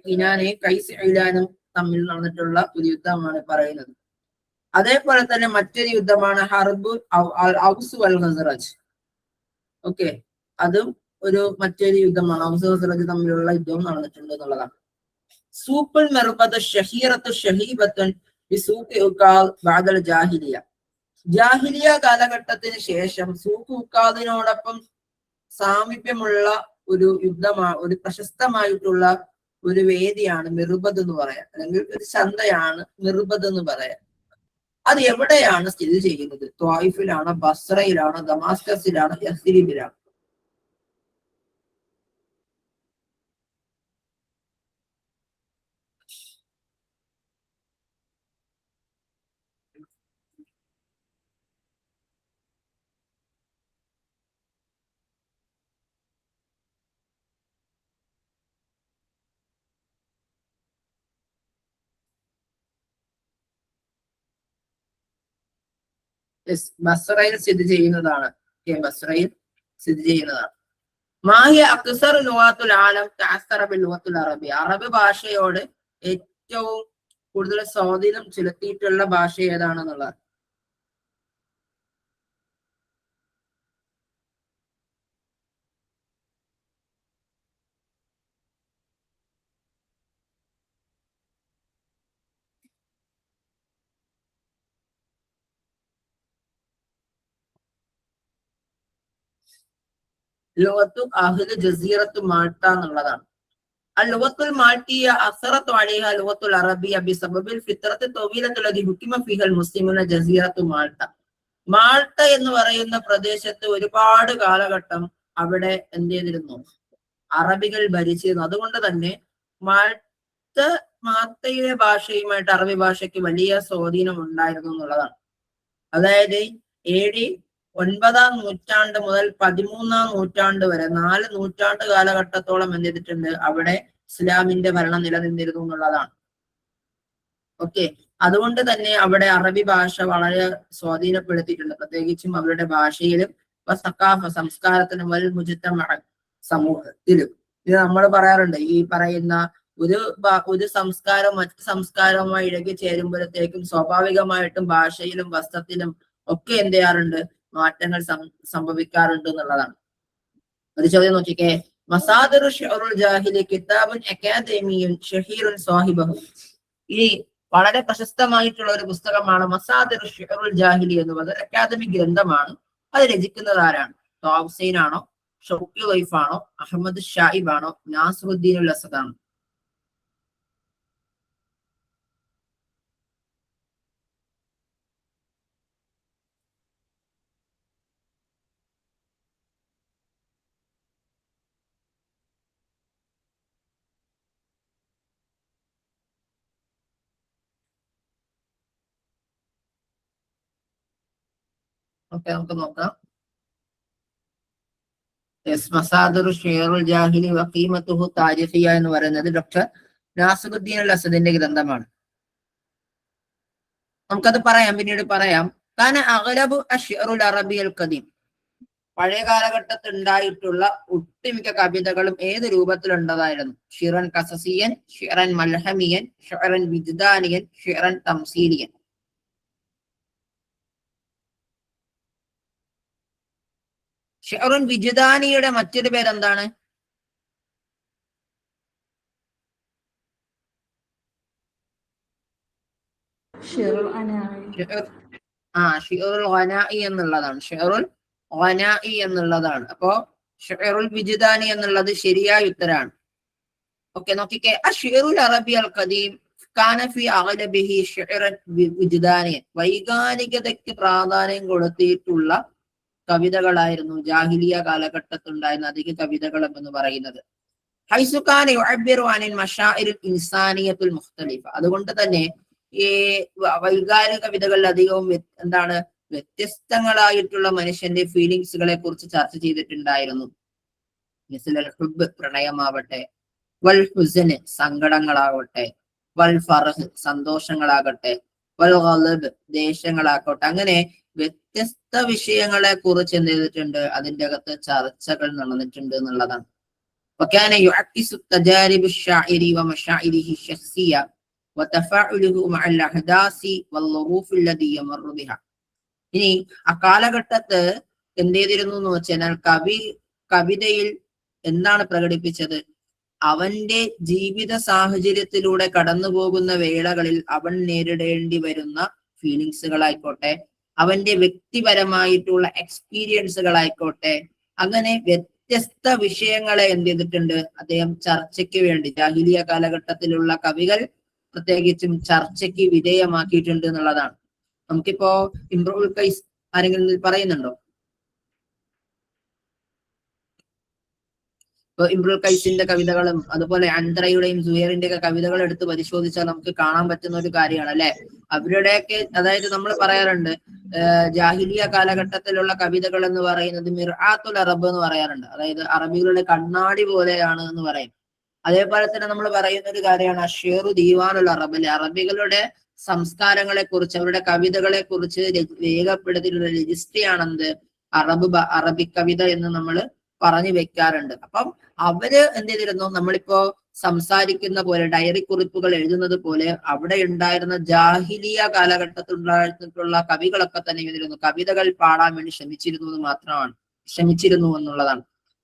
കിനാനയും കൈസ് ഇലാനും തമ്മിൽ നടന്നിട്ടുള്ള ഒരു യുദ്ധമാണ് പറയുന്നത്. അതേപോലെ തന്നെ മറ്റൊരു യുദ്ധമാണ് ഹർബു ഔസ് വൽ ഖസ്റജ്. ഓക്കെ, അതും മറ്റൊരു യുദ്ധമാണ്. ഔസ് ഖസ്റജ് തമ്മിലുള്ള യുദ്ധവും നടന്നിട്ടുണ്ട് എന്നുള്ളതാണ്. സൂഖുൽ മർബദ ഷഹീറത്തു ഷഹീബത്തുൻ ബിസൂഖി ഉഖാദ് ബഅദൽ ജാഹിലിയ. ജാഹിലിയ കാലഘട്ടത്തിന് ശേഷം സൂഖ് ഉഖാദിനോടൊപ്പം സാമീപ്യമുള്ള ഒരു യുദ്ധമാണ്, ഒരു പ്രശസ്തമായിട്ടുള്ള ഒരു വേദിയാണ് മിർബദ് എന്ന് പറയാം, അല്ലെങ്കിൽ ഒരു ചന്തയാണ് മിർബദ് എന്ന് പറയാം. അത് എവിടെയാണ് സ്ഥിതി ചെയ്യുന്നത്? ത്വായിഫിലാണോ, ബസ്രയിലാണോ, ദമാസ്കസിലാണോ, യസ്രിബിലാണോ? ബസ്രയിൽ സ്ഥിതി ചെയ്യുന്നതാണ്. ബസ്രയിൽ സ്ഥിതി ചെയ്യുന്നതാണ്. മാഹിയ അക്സർ ലുഗാത്തുൽ ആലം തഅസ്സറ ബിൽ ലുഗത്തുൽ അറബി. അറബ് ഭാഷയോട് ഏറ്റവും കൂടുതൽ സ്വാധീനം ചെലുത്തിയിട്ടുള്ള ഭാഷ ഏതാണെന്നുള്ളത് ലുഗത്തു അഹ്ലു ജസീറത്തു മാൾട്ട എന്നുള്ളതാണ്. اللغة المالتية أثرت عليها اللغة العربية بسبب الفترة الطويلة التي حكم فيها المسلمون جزيرة മാൾട്ട. മാൾട്ട എന്ന് പറയുന്ന പ്രദേശത്ത് ഒരുപാട് കാലഘട്ടം അവിടെ എന്ത് ചെയ്തിരുന്നു, അറബികൾ ഭരിച്ചിരുന്നു. അതുകൊണ്ട് തന്നെ മാൾട്ടയിലെ ഭാഷയുമായിട്ട് അറബി ഭാഷയ്ക്ക് വലിയ സ്വാധീനം ഉണ്ടായിരുന്നു എന്നുള്ളതാണ്. അതായത് AD 9-ാം നൂറ്റാണ്ട് മുതൽ 13-ാം നൂറ്റാണ്ട് വരെ 4 നൂറ്റാണ്ട് കാലഘട്ടത്തോളം എന്ത് ചെയ്തിട്ടുണ്ട്, അവിടെ ഇസ്ലാമിന്റെ ഭരണം നിലനിന്നിരുന്നു എന്നുള്ളതാണ്. ഓക്കെ, അതുകൊണ്ട് തന്നെ അവിടെ അറബി ഭാഷ വളരെ സ്വാധീനപ്പെടുത്തിയിട്ടുണ്ട്, പ്രത്യേകിച്ചും അവരുടെ ഭാഷയിലും സംസ്കാരത്തിനും സമൂഹത്തിലും. ഇത് നമ്മൾ പറയാറുണ്ട്, ഈ പറയുന്ന ഒരു സംസ്കാരം മറ്റു സംസ്കാരവുമായി ഇഴകി ചേരുമ്പോഴത്തേക്കും സ്വാഭാവികമായിട്ടും ഭാഷയിലും വസ്ത്രത്തിലും ഒക്കെ എന്ത് ചെയ്യാറുണ്ട്, മാറ്റങ്ങൾ സംഭവിക്കാറുണ്ട് എന്നുള്ളതാണ്. അത് ചോദ്യം നോക്കിക്കേ. മസാദിറു ശിഅറുൽ ജാഹിലി കിതാബുൻ അക്കാദമിയുൻ ഷഹീറുൻ സാഹിബഹു. ഈ വളരെ പ്രശസ്തമായിട്ടുള്ള ഒരു പുസ്തകമാണ് മസാദിറു ശിഅറുൽ ജാഹിലി എന്ന് പറയുന്നത്. അക്കാദമിക് ഗ്രന്ഥമാണ്. അത് രചിക്കുന്നത് ആരാണ്? ഹുസൈൻ ആണോ, ഷൗക്കി വൈഫ് ആണോ, അഹമ്മദ് ഷായിബ് ആണോ, നാസിറുദ്ദീൻ അസദ് ആണോ? ഓക്കെ, നമുക്ക് നോക്കാം. മസാദിറു ശിഅറുൽ ജാഹിലി വഖീമത്തുഹു താരിഖിയ എന്ന് പറയുന്നത് ഡോക്ടർ നാസിറുദ്ദീൻ അൽ അസദിന്റെ ഗ്രന്ഥമാണ്. നമുക്കത് പറയാം, പിന്നീട് പറയാം. കാന അഗ്ലബു അശ്ശിഅറുൽ അറബിയൽ ഖദീം. പഴയ കാലഘട്ടത്തിൽ ഉണ്ടായിട്ടുള്ള ഒട്ടുമിക്ക കവിതകളും ഏത് രൂപത്തിലുണ്ടതായിരുന്നു? ഷിറൻ കസസിയൻ, ഷിറൻ മൽഹമിയൻ, ഷിറൻ വിജ്ദാനിയൻ, ഷിറൻ തംസീലിയൻ. ഷിഅറുൻ വിജ്ദാനിയുടെ മറ്റൊരു പേരെന്താണ്? ഷിഅറുൽ ഖനാഇ എന്നുള്ളതാണ്. ഷിഅറുൽ ഖനാഇ എന്നുള്ളതാണ്. അപ്പോ ഷിഅറുൽ വിജ്ദാനി എന്നുള്ളത് ശരിയായ ഉത്തരാണ്. ഓക്കെ, നോക്കിക്കേ. അശ്ശിഅറുൽ അറബിയൽ ഖദീം കാന ഫി അഗ്ലബിഹി ഷിഅറൻ വിജ്ദാനിയൻ. വൈകാരികതയ്ക്ക് പ്രാധാന്യം കൊടുത്തിട്ടുള്ള കവിതകളായിരുന്നു ജാഹിലിയ കാലഘട്ടത്തിൽ ഉണ്ടായിരുന്ന അധിക കവിതകൾ എന്ന് പറയുന്നത്. ഹൈസു കാന യുഅബ്ബിറു അനിൽ മശാഇരിൽ ഇൻസാനിയത്തുൽ മുഖ്തലിഫ. അതുകൊണ്ട് തന്നെ ഈ വൈകാരിക കവിതകളിൽ അധികവും എന്താണ്, വ്യത്യസ്തങ്ങളായിട്ടുള്ള മനുഷ്യന്റെ ഫീലിങ്സുകളെ കുറിച്ച് ചർച്ച ചെയ്തിട്ടുണ്ടായിരുന്നു. മിസ്ലൽ ഹുബ് പ്രണയമാവട്ടെ, വൽ ഹുസ്ന് സങ്കടങ്ങളാവട്ടെ, വൽ ഫർഹ് സന്തോഷങ്ങളാകട്ടെ, വൽ ഗളബ് ദേഷ്യങ്ങളാകട്ടെ, അങ്ങനെ വ്യത്യസ്ത വിഷയങ്ങളെ കുറിച്ച് എന്ത് ചെയ്തിട്ടുണ്ട്, അതിന്റെ അകത്ത് ചർച്ചകൾ നടന്നിട്ടുണ്ട് എന്നുള്ളതാണ്. وكان يعكس التجارب الشاعر ومشاعره الشخصية وتفاعله مع الأحداث والظروف التي يمر بها. ഇനി അക്കാലഘട്ടത്ത് എന്ത് ചെയ്തിരുന്നു എന്ന് വെച്ചാൽ കവിതയിൽ എന്താണ് പ്രകടിപ്പിച്ചത്? അവന്റെ ജീവിത സാഹചര്യത്തിലൂടെ കടന്നു പോകുന്ന വേളകളിൽ അവൻ നേരിടേണ്ടി വരുന്ന ഫീലിങ്സുകളായിക്കോട്ടെ, അവന്റെ വ്യക്തിപരമായിട്ടുള്ള എക്സ്പീരിയൻസുകളായിക്കോട്ടെ, അങ്ങനെ വ്യത്യസ്ത വിഷയങ്ങളെ എന്ത് ചെയ്തിട്ടുണ്ട് അദ്ദേഹം ചർച്ചയ്ക്ക് വേണ്ടി, ജാഹിലിയ കാലഘട്ടത്തിലുള്ള കവികൾ പ്രത്യേകിച്ചും ചർച്ചയ്ക്ക് വിധേയമാക്കിയിട്ടുണ്ട് എന്നുള്ളതാണ്. നമുക്കിപ്പോ ഇംറുൽ ഖൈസ് ആരെങ്കിലും പറയുന്നുണ്ടോ? ഇപ്പൊ ഇംറുൽ ഖൈസിന്റെ കവിതകളും അതുപോലെ അൻദ്രയുടെയും സുഹൈറിന്റെ ഒക്കെ കവിതകൾ എടുത്ത് പരിശോധിച്ചാൽ നമുക്ക് കാണാൻ പറ്റുന്ന ഒരു കാര്യമാണ് അല്ലെ. അവരുടെയൊക്കെ, അതായത് നമ്മൾ പറയാറുണ്ട് ജാഹിലിയ കാലഘട്ടത്തിലുള്ള കവിതകൾ എന്ന് പറയുന്നത് മിർആത്തുൽ അറബ് എന്ന് പറയാറുണ്ട്. അതായത് അറബികളുടെ കണ്ണാടി പോലെയാണ് എന്ന് പറയും. അതേപോലെ തന്നെ നമ്മൾ പറയുന്ന ഒരു കാര്യമാണ് അഷ്ശിഅറു ദീവാനുൽ അറബ്. അറബികളുടെ സംസ്കാരങ്ങളെ കുറിച്ച്, അവരുടെ കവിതകളെ കുറിച്ച് രേഖപ്പെടുത്തിയിട്ടുള്ള രജിസ്ട്രിയാണെന്ത് അറബിക് കവിത എന്ന് നമ്മൾ പറഞ്ഞു വെക്കാറുണ്ട്. അപ്പം അവര് എന്ത് ചെയ്തിരുന്നു, നമ്മളിപ്പോ സംസാരിക്കുന്ന പോലെ ഡയറി കുറിപ്പുകൾ എഴുതുന്നത് പോലെ അവിടെ ഉണ്ടായിരുന്ന ജാഹിലിയ കാലഘട്ടത്തിൽ ഉണ്ടായിട്ടുള്ള കവികളൊക്കെ തന്നെ ചെയ്തിരുന്നു, കവിതകൾ പാടാൻ വേണ്ടി ശ്രമിച്ചിരുന്നു എന്നുള്ളതാണ്.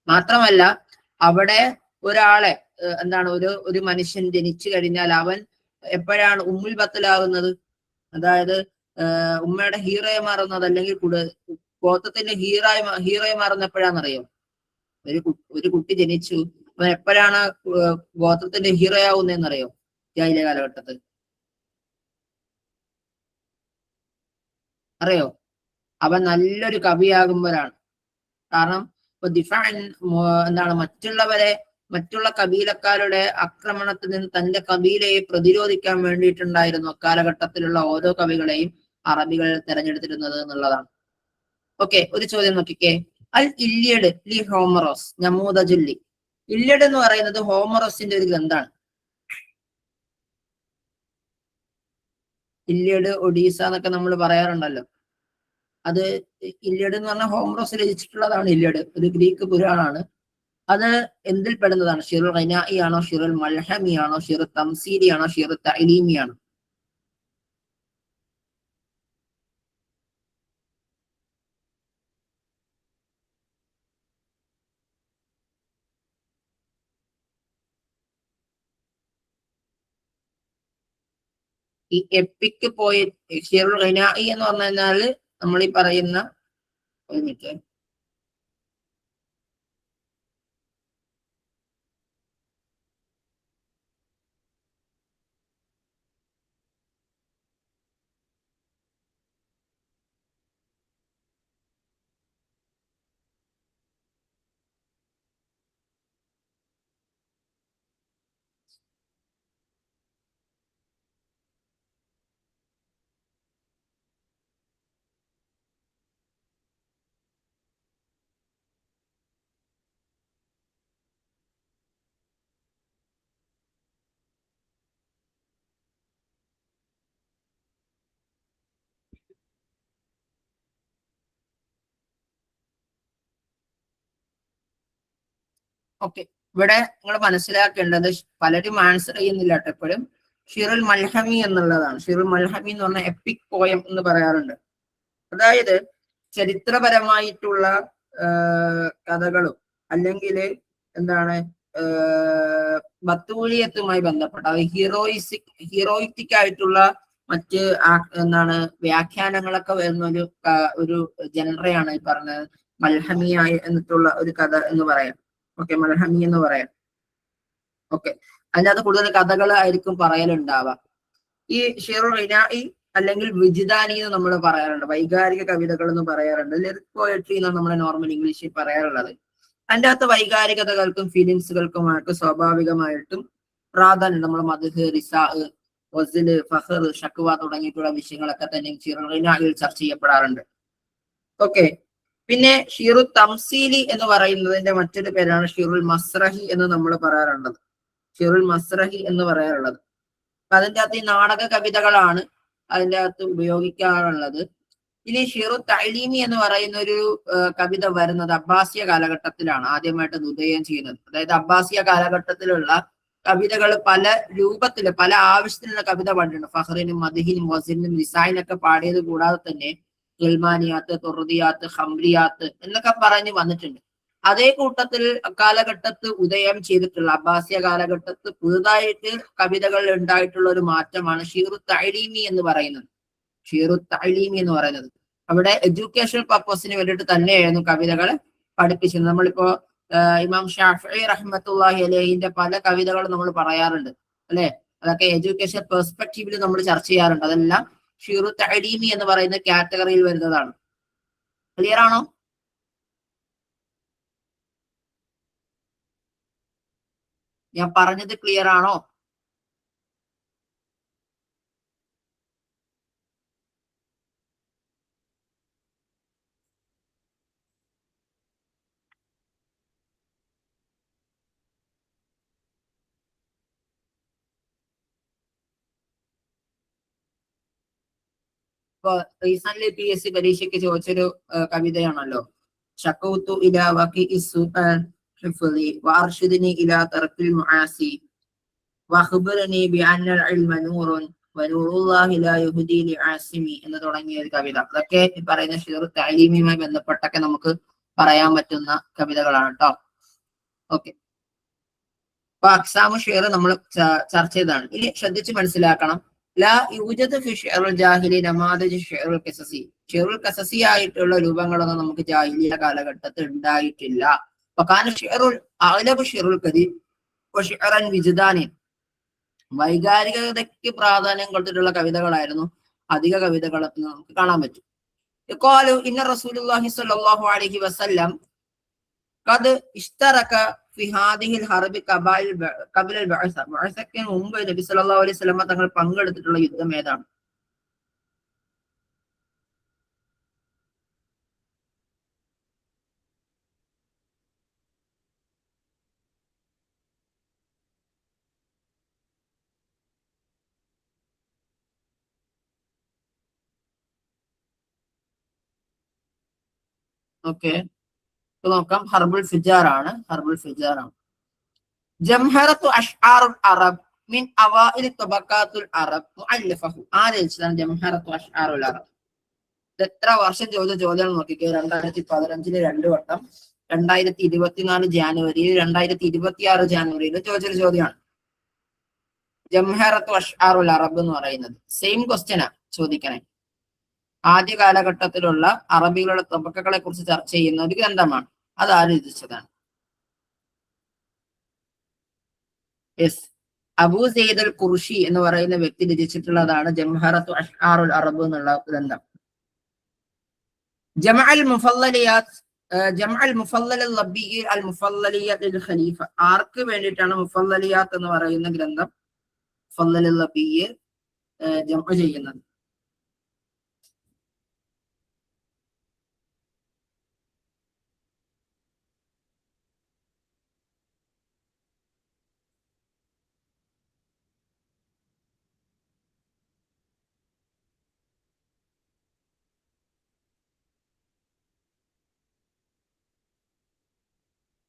മാത്രമല്ല അവിടെ ഒരാളെ എന്താണ്, ഒരു മനുഷ്യൻ ജനിച്ചു കഴിഞ്ഞാൽ അവൻ എപ്പോഴാണ് ഉമ്മുൽ ബത്തലാകുന്നത്, അതായത് ഉമ്മയുടെ ഹീറോയെ മാറുന്നത്, അല്ലെങ്കിൽ ഗോത്രത്തിന്റെ ഹീറോയെ മാറുന്ന എപ്പോഴാണെന്നറിയോ? ഒരു കുട്ടി ജനിച്ചു, അവൻ എപ്പോഴാണ് ഗോത്രത്തിന്റെ ഹീറോ ആവുന്നതെന്നറിയോ? ജാഹിലിയ കാലഘട്ടത്തിൽ. അറിയോ? അവൻ നല്ലൊരു കവിയാകുമ്പോഴാണ്. കാരണം ഇപ്പൊ ദിഫാൻ എന്താണ്, മറ്റുള്ള കബീലക്കാരുടെ ആക്രമണത്തിൽ നിന്ന് തന്റെ കബീലയെ പ്രതിരോധിക്കാൻ വേണ്ടിയിട്ടുണ്ടായിരുന്നു അക്കാലഘട്ടത്തിലുള്ള ഓരോ കവികളെയും അറബികൾ തെരഞ്ഞെടുത്തിരുന്നത് എന്നുള്ളതാണ്. ഓക്കെ, ഒരു ചോദ്യം നോക്കിക്കേ. അൽ ഇല്യഡ് ലി ഹോമറോസ് നമൂദജുല്ലി. ഇല്യഡ് എന്ന് പറയുന്നത് ഹോമറോസിന്റെ ഒരു ഗ്രന്ഥാണ്. ഇല്യഡ്, ഒഡീസ എന്നൊക്കെ നമ്മൾ പറയാറുണ്ടല്ലോ. അത് ഇല്യഡ് എന്ന് പറഞ്ഞാൽ ഹോമറോസ് രചിച്ചിട്ടുള്ളതാണ്. ഇല്യഡ് ഒരു ഗ്രീക്ക് പുരാണാണ്. അത് എന്തിൽ പെടുന്നതാണ്? ഷിറുൽ ഖിനാഇ ആണോ, ഷിറുൽ മൽഹമി ആണോ, ഷിറുൽ തംസീലി ആണോ, ഷിറുൽ തഅലീമി ആണോ? ഈ എപ്പിക് പോയി ഷിറുൽ ഖിനാഇ എന്ന് പറഞ്ഞു കഴിഞ്ഞാൽ നമ്മൾ ഈ പറയുന്ന, ഒരു മിനിറ്റ്, ഓക്കെ. ഇവിടെ നിങ്ങൾ മനസ്സിലാക്കേണ്ടത്, പലരും ആൻസർ ചെയ്യുന്നില്ല കേട്ടോ എപ്പോഴും, ഷിറുൽ മൽഹമി എന്നുള്ളതാണ്. ഷിറുൽ മൽഹമി എന്ന് പറഞ്ഞാൽ എപ്പിക് പോയം എന്ന് പറയാറുണ്ട്. അതായത് ചരിത്രപരമായിട്ടുള്ള കഥകളും അല്ലെങ്കിൽ എന്താണ് ബത്തൂലിയത്തുമായി ബന്ധപ്പെട്ട, അത് ഹീറോയിറ്റിക് ആയിട്ടുള്ള മറ്റ് എന്താണ് വ്യാഖ്യാനങ്ങളൊക്കെ വരുന്ന ഒരു ജനറയാണ് ഈ പറഞ്ഞത് മൽഹമിയായി എന്നിട്ടുള്ള ഒരു കഥ എന്ന് പറയാം. ഓക്കെ, മൽഹമി എന്ന് പറയാം. ഓക്കെ, അതിനകത്ത് കൂടുതൽ കഥകൾ ആയിരിക്കും പറയലുണ്ടാവുക. ഈ ഷിറുൽ ഖിനാഇ അല്ലെങ്കിൽ വിജ്ദാനി എന്ന് നമ്മൾ പറയാറുണ്ട്, വൈകാരിക കവിതകൾ എന്ന് പറയാറുണ്ട്, ലിറിക് പോയട്രി എന്നാണ് നമ്മൾ നോർമൽ ഇംഗ്ലീഷിൽ പറയാറുള്ളത്. അതിൻ്റെ അകത്ത് വൈകാരികതകൾക്കും ഫീലിങ്സുകൾക്കുമായിട്ട് സ്വാഭാവികമായിട്ടും പ്രാധാന്യം, നമ്മൾ മദ്ഹ്, റിസാ, വസില്, ഫഖർ, ഷക്വ തുടങ്ങിയിട്ടുള്ള വിഷയങ്ങളൊക്കെ തന്നെ ഷിറുൽ ഖിനാഇൽ ചർച്ച ചെയ്യപ്പെടാറുണ്ട്. ഓക്കെ, പിന്നെ ഷിറു തംസീലി എന്ന് പറയുന്നതിന്റെ മറ്റൊരു പേരാണ് ഷിറുൽ മസ്രഹി എന്ന് നമ്മൾ പറയാറുള്ളത്. ഷിറുൽ മസ്രഹി എന്ന് പറയാറുള്ളത്. അതിൻ്റെ അകത്ത് ഈ നാടക കവിതകളാണ് അതിൻ്റെ അകത്ത് ഉപയോഗിക്കാറുള്ളത്. ഇനി ഷിറു തഅലീമി എന്ന് പറയുന്ന ഒരു കവിത വരുന്നത് അബ്ബാസിയ കാലഘട്ടത്തിലാണ് ആദ്യമായിട്ട് ഉദയം ചെയ്യുന്നത്. അതായത് അബ്ബാസിയ കാലഘട്ടത്തിലുള്ള കവിതകൾ പല രൂപത്തില് പല ആവശ്യത്തിലുള്ള കവിത പാടിയിട്ടുണ്ട്. ഫഹ്റിനും മദ്ഹിനും വസിനും നിസായിനൊക്കെ പാടിയത് കൂടാതെ തന്നെ ഗൽമാനിയാത്ത്, തുർദിയാത്ത്, ഹംറിയാത്ത് എന്നൊക്കെ പറഞ്ഞ് വന്നിട്ടുണ്ട്. അതേ കൂട്ടത്തിൽ കാലഘട്ടത്ത് ഉദയം ചെയ്തിട്ടുള്ള അബ്ബാസിയ കാലഘട്ടത്ത് പുതുതായിട്ട് കവിതകളിൽ ഉണ്ടായിട്ടുള്ള ഒരു മാറ്റമാണ് ഷിറു തഅലീമി എന്ന് പറയുന്നത്. ഷിറു തഅലീമി എന്ന് പറയുന്നത് അവിടെ എഡ്യൂക്കേഷൻ പർപ്പസിന് വേണ്ടിയിട്ട് തന്നെയായിരുന്നു കവിതകൾ പഠിപ്പിച്ചത്. നമ്മളിപ്പോ ഇമാം ഷാഫിഈ റഹ്മത്തുള്ളാഹി അലൈഹിന്റെ പല കവിതകളും നമ്മൾ പറയാറുണ്ട് അല്ലെ, അതൊക്കെ എഡ്യൂക്കേഷൻ പെർസ്പെക്റ്റീവിൽ നമ്മൾ ചർച്ച ചെയ്യാറുണ്ട്. അതെല്ലാം ഷിറു തഅലീമി എന്ന് പറയുന്ന കാറ്റഗറിയിൽ വരുന്നതാണ്. ക്ലിയർ ആണോ? ഞാൻ പറഞ്ഞത് ക്ലിയർ ആണോ? ഇപ്പൊ റീസെന്റ് PSC പരീക്ഷയ്ക്ക് ചോദിച്ചൊരു കവിതയാണല്ലോ, ഷക്കൗതു ഇലാ വഖിഇ സുആൻ ഹിഫ്ളി വഅർഷിദ്നി ഇലാ തർക്കിൽ മുആസി വഖ്ബിർനി ബിഅന്നൽ ഇൽമ നൂറുൻ വനൂറുല്ലാഹി ലാ യുഹ്ദി ലിആസിമി എന്ന് തുടങ്ങിയ ഒരു കവിത. അതൊക്കെ ഈ പറയുന്ന ഷിറു തഅലീമിയുമായി ബന്ധപ്പെട്ടൊക്കെ നമുക്ക് പറയാൻ പറ്റുന്ന കവിതകളാണ് കേട്ടോ. ഓക്കെ, അപ്പൊ അക്സാമു ഷിർ നമ്മൾ ചർച്ച ചെയ്തതാണ്. ഇനി ശ്രദ്ധിച്ച് മനസ്സിലാക്കണം, ലാ യൂജദ് ഫി ഷിഅറുൽ ജാഹിലി നമാദിജ് ഷിഅറുൽ ഖസസി. ഷിഅറുൽ ഖസസി ആയിട്ടുള്ള രൂപങ്ങളൊന്നും നമുക്ക് ജാഹിലിയ കാലഘട്ടത്തിൽ ഉണ്ടായിട്ടില്ല. വൈകാരികതയ്ക്ക് പ്രാധാന്യം കൊടുത്തിട്ടുള്ള കവിതകളായിരുന്നു അധിക കവിതകൾ നമുക്ക് കാണാൻ പറ്റും. ഇന്ന റസൂലുള്ളാഹി സ്വല്ലല്ലാഹു അലൈഹി വസല്ലം ഖദ് ഇഷ്തറക ഫി ഹാദിഹിൽ ഹർബി ഖബല ബഅസ. ബഅസയ്ക്ക് മുമ്പ് നബി സല്ലല്ലാഹു അലൈഹി വസല്ലം തങ്ങൾ പങ്കെടുത്തിട്ടുള്ള യുദ്ധം ഏതാണ്? ഓക്കെ, നോക്കാം. ഹർബുൽ ഫിജാർ ആണ്. ജംഹറത്തു അഷ്ആറുൽ അറബ് മിൻ അവൈൽ തബഖാത്തുൽ അറബ് മുഅല്ലഫഹു. ആരംഭിച്ചതാണ് ജംഹറത്തു അഷ്ആറുൽ അറബ്? എത്ര വർഷം ചോദിച്ച ചോദ്യം നോക്കിക്കേ. 2015 2 വട്ടം, 2024 ജാനുവരിയിൽ, 2026 ജാനുവരിയിൽ ചോദിച്ചൊരു ചോദ്യമാണ് ജംഹറത്തു അഷ്ആറുൽ അറബ് എന്ന് പറയുന്നത്. സെയിം ക്വസ്റ്റ്യനാ ചോദിക്കണേ. ആദ്യ കാലഘട്ടത്തിലുള്ള അറബികളുടെ തബക്കകളെ കുറിച്ച് ചർച്ച ചെയ്യുന്ന ഒരു ഗ്രന്ഥമാണ്. അത് ആര് രചിച്ചതാണ്? യെസ്, അബൂ സയ്യിദ് അൽ ഖുർഷി എന്ന് പറയുന്ന വ്യക്തി രചിച്ചിട്ടുള്ളതാണ് ജംഹറത്തു അഷ്ആറുൽ അറബ് എന്നുള്ള ഗ്രന്ഥം. ജമഅൽ മുഫല്ലലിയാത്ത്, ജമഅൽ മുഫല്ലൽ ലബ്ബി അൽ മുഫല്ലലിയാത്ത് ലിൽ ഖലീഫ. ആർക്ക് വേണ്ടിയിട്ടാണ് മുഫല്ലലിയാത്ത് എന്ന് പറയുന്ന ഗ്രന്ഥം മുഫല്ലൽ ലബ്ബി ജമഅ ചെയ്യുന്നത്?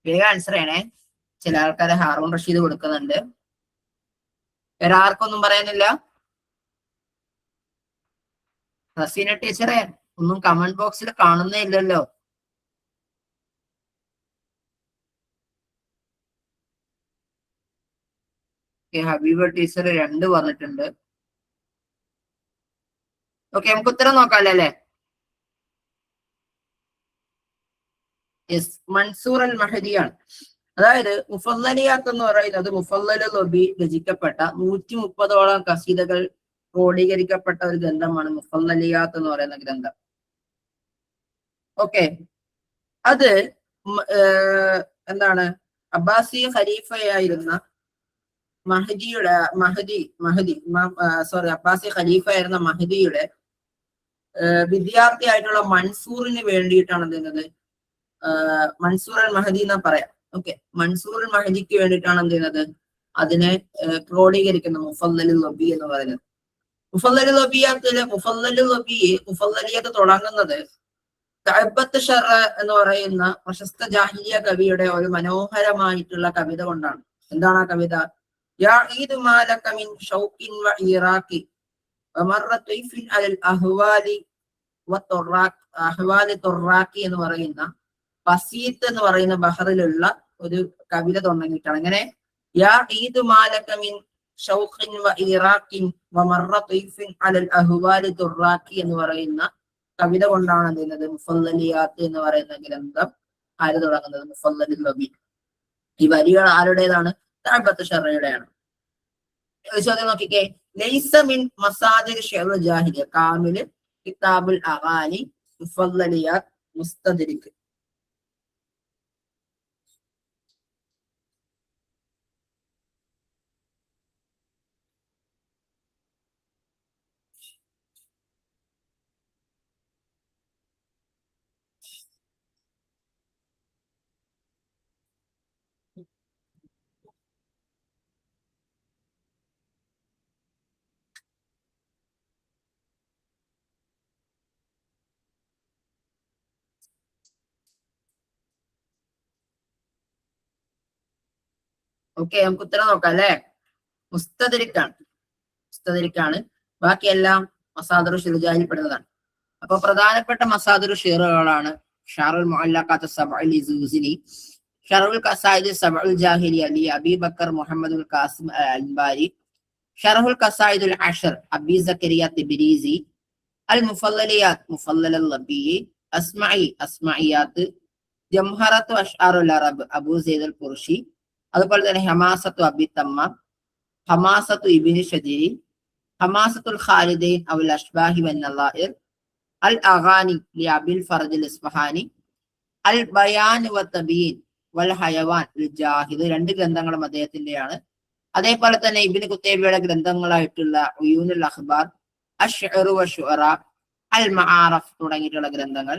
വേഗം ആൻസർ ചെയ്യണേ. ചില ആൾക്കാരെ ഹാറൂൺ റഷീദ് കൊടുക്കുന്നുണ്ട്. വേറെ ആർക്കൊന്നും പറയാനില്ല? റസീന ടീച്ചറെ ഒന്നും കമന്റ് ബോക്സിൽ കാണുന്നേ ഇല്ലല്ലോ. ഹബീബ ടീച്ചർ 2 പറഞ്ഞിട്ടുണ്ട്. ഓക്കെ, നമുക്ക് ഉത്തരം നോക്കാമല്ലോ അല്ലേ? യെസ്, മൻസൂർ അൽ മഹദിയാണ്. അതായത് മുഫല്ലലിയാത്ത് എന്ന് പറയുന്നത് മുഫല്ലൽ ലബി രചിക്കപ്പെട്ട 130ഓളം കസീദകൾ ക്രോഡീകരിക്കപ്പെട്ട ഒരു ഗ്രന്ഥമാണ് മുഫല്ലലിയാത്ത് എന്ന് പറയുന്ന ഗ്രന്ഥം. ഓക്കെ, അത് എന്താണ്, അബ്ബാസി ഖലീഫയായിരുന്ന അബ്ബാസി ഖലീഫയായിരുന്ന മഹദിയുടെ വിദ്യാർത്ഥിയായിട്ടുള്ള മൻസൂറിന് വേണ്ടിയിട്ടാണ് എന്ത് ചെയ്യുന്നത്, മൻസൂർ അൽ മഹദി എന്നാ പറയാം. ഓക്കെ, മൻസൂർ അൽ മഹദിക്ക് വേണ്ടിയിട്ടാണ് എന്ത് ചെയ്യുന്നത്, അതിനെ ക്രോഡീകരിക്കുന്ന മുഫല്ലൽ ലബി എന്ന് പറയുന്നത്. മുഫല്ലൽ മുഫല്ലലിയത്ത് തുടങ്ങുന്നത് കഅബത്ത് ഷറ എന്ന് പറയുന്ന പ്രശസ്ത ജാഹിലിയ കവിയുടെ ഒരു മനോഹരമായിട്ടുള്ള കവിത കൊണ്ടാണ്. എന്താണ് ആ കവിത? യാ ഈദു മാലക മിൻ ഷൗഖിൻ വ ഇറാഖി വമറ തൈഫിൻ അലൽ അഹ്വാലി വത്തുറാഖ്, അഹ്വാലി തുറാഖി എന്ന് പറയുന്ന ബസീത്ത് എന്ന് പറയുന്ന ബഹറിലുള്ള ഒരു കവിത തുടങ്ങിയിട്ടാണ്. അങ്ങനെ യാ ഈദു മാലക മിൻ ഷൗഖിൻ വ ഇറാഖിൻ വമറ തൈഫിൻ അലൽ അഹ്വാലി തുറാഖി എന്ന് പറയുന്ന കവിത കൊണ്ടാണ് എന്ത് ചെയ്യുന്നത്, മുഫല്ലലിയാത്ത് എന്ന് പറയുന്ന ഗ്രന്ഥം ആര് തുടങ്ങുന്നത്? മുഫല്ലൽ ലബി. ഈ വരികൾ ആരുടേതാണ്? കഅബത്ത് ഷറയുടെയാണ്. ചോദ്യം നോക്കിക്കേ. ലൈസ മിൻ മസാദിർ ശിഅർ ജാഹിലിയ, കാമില്, കിതാബുൽ അഗാനി, മുഫല്ലലിയാത്ത്, മുസ്തദ്രിക്. ഓക്കെ, നമുക്ക് ഉത്തരം നോക്കാം അല്ലെ? മുസ്തദരിക്കാണ്. ബാക്കിയെല്ലാം മസാദിറു ഷിർജാഹിൽ പെടുന്നതാണ്. അപ്പൊ പ്രധാനപ്പെട്ട മസാദിറു ഷിറുകളാണ് ഷറഹുൽ മുഅല്ലഖാത്ത് സബഉൽ ജൂസിനി, ഷറഹുൽ ഖസായിദ് സബഉൽ ജാഹിലിയ ലി അബീ ബക്കർ മുഹമ്മദുൽ ഖാസിം അൽ-അൻബാരി, ഷറഹുൽ ഖസായിദുൽ അഷർ അബീ സക്കരിയ തിബ്രീസി, അൽ മുഫല്ലലിയാത്ത് മുഫല്ലൽ ലബി, അസ്മഇയാത്ത് ജംഹറത്തു അഷ്ആറുൽ അറബ് അബൂ സെയ്ദ് അൽ ഖുർഷി, അതുപോലെ തന്നെ ഹമാസത്തു അബി തമ്മാം, ഹമാസത്തു ഇബ്നു ഷജീരി, ഹമാസത്തുൽ ഖാലിദൈൻ അവൽ അഷ്ബാഹി വൻ നളാഇർ, അൽ അഗാനി ലി അബിൽ ഫർജ് അൽ ഇസ്ഫഹാനി, അൽ ബയാൻ വ തബീൻ വൽ ഹയവാൻ ലിൽ ജാഹിദ്. രണ്ട് ഗ്രന്ഥങ്ങളും അദ്ദേഹത്തിന്റെയാണ്. അതേപോലെ തന്നെ ഇബ്നു ഖുത്തൈബയുടെ ഗ്രന്ഥങ്ങളായിട്ടുള്ള ഉയൂനുൽ അഖ്ബാർ, അശ്ശഉറു വശുഅറ, അൽ മആറഫ് തുടങ്ങിയിട്ടുള്ള ഗ്രന്ഥങ്ങൾ.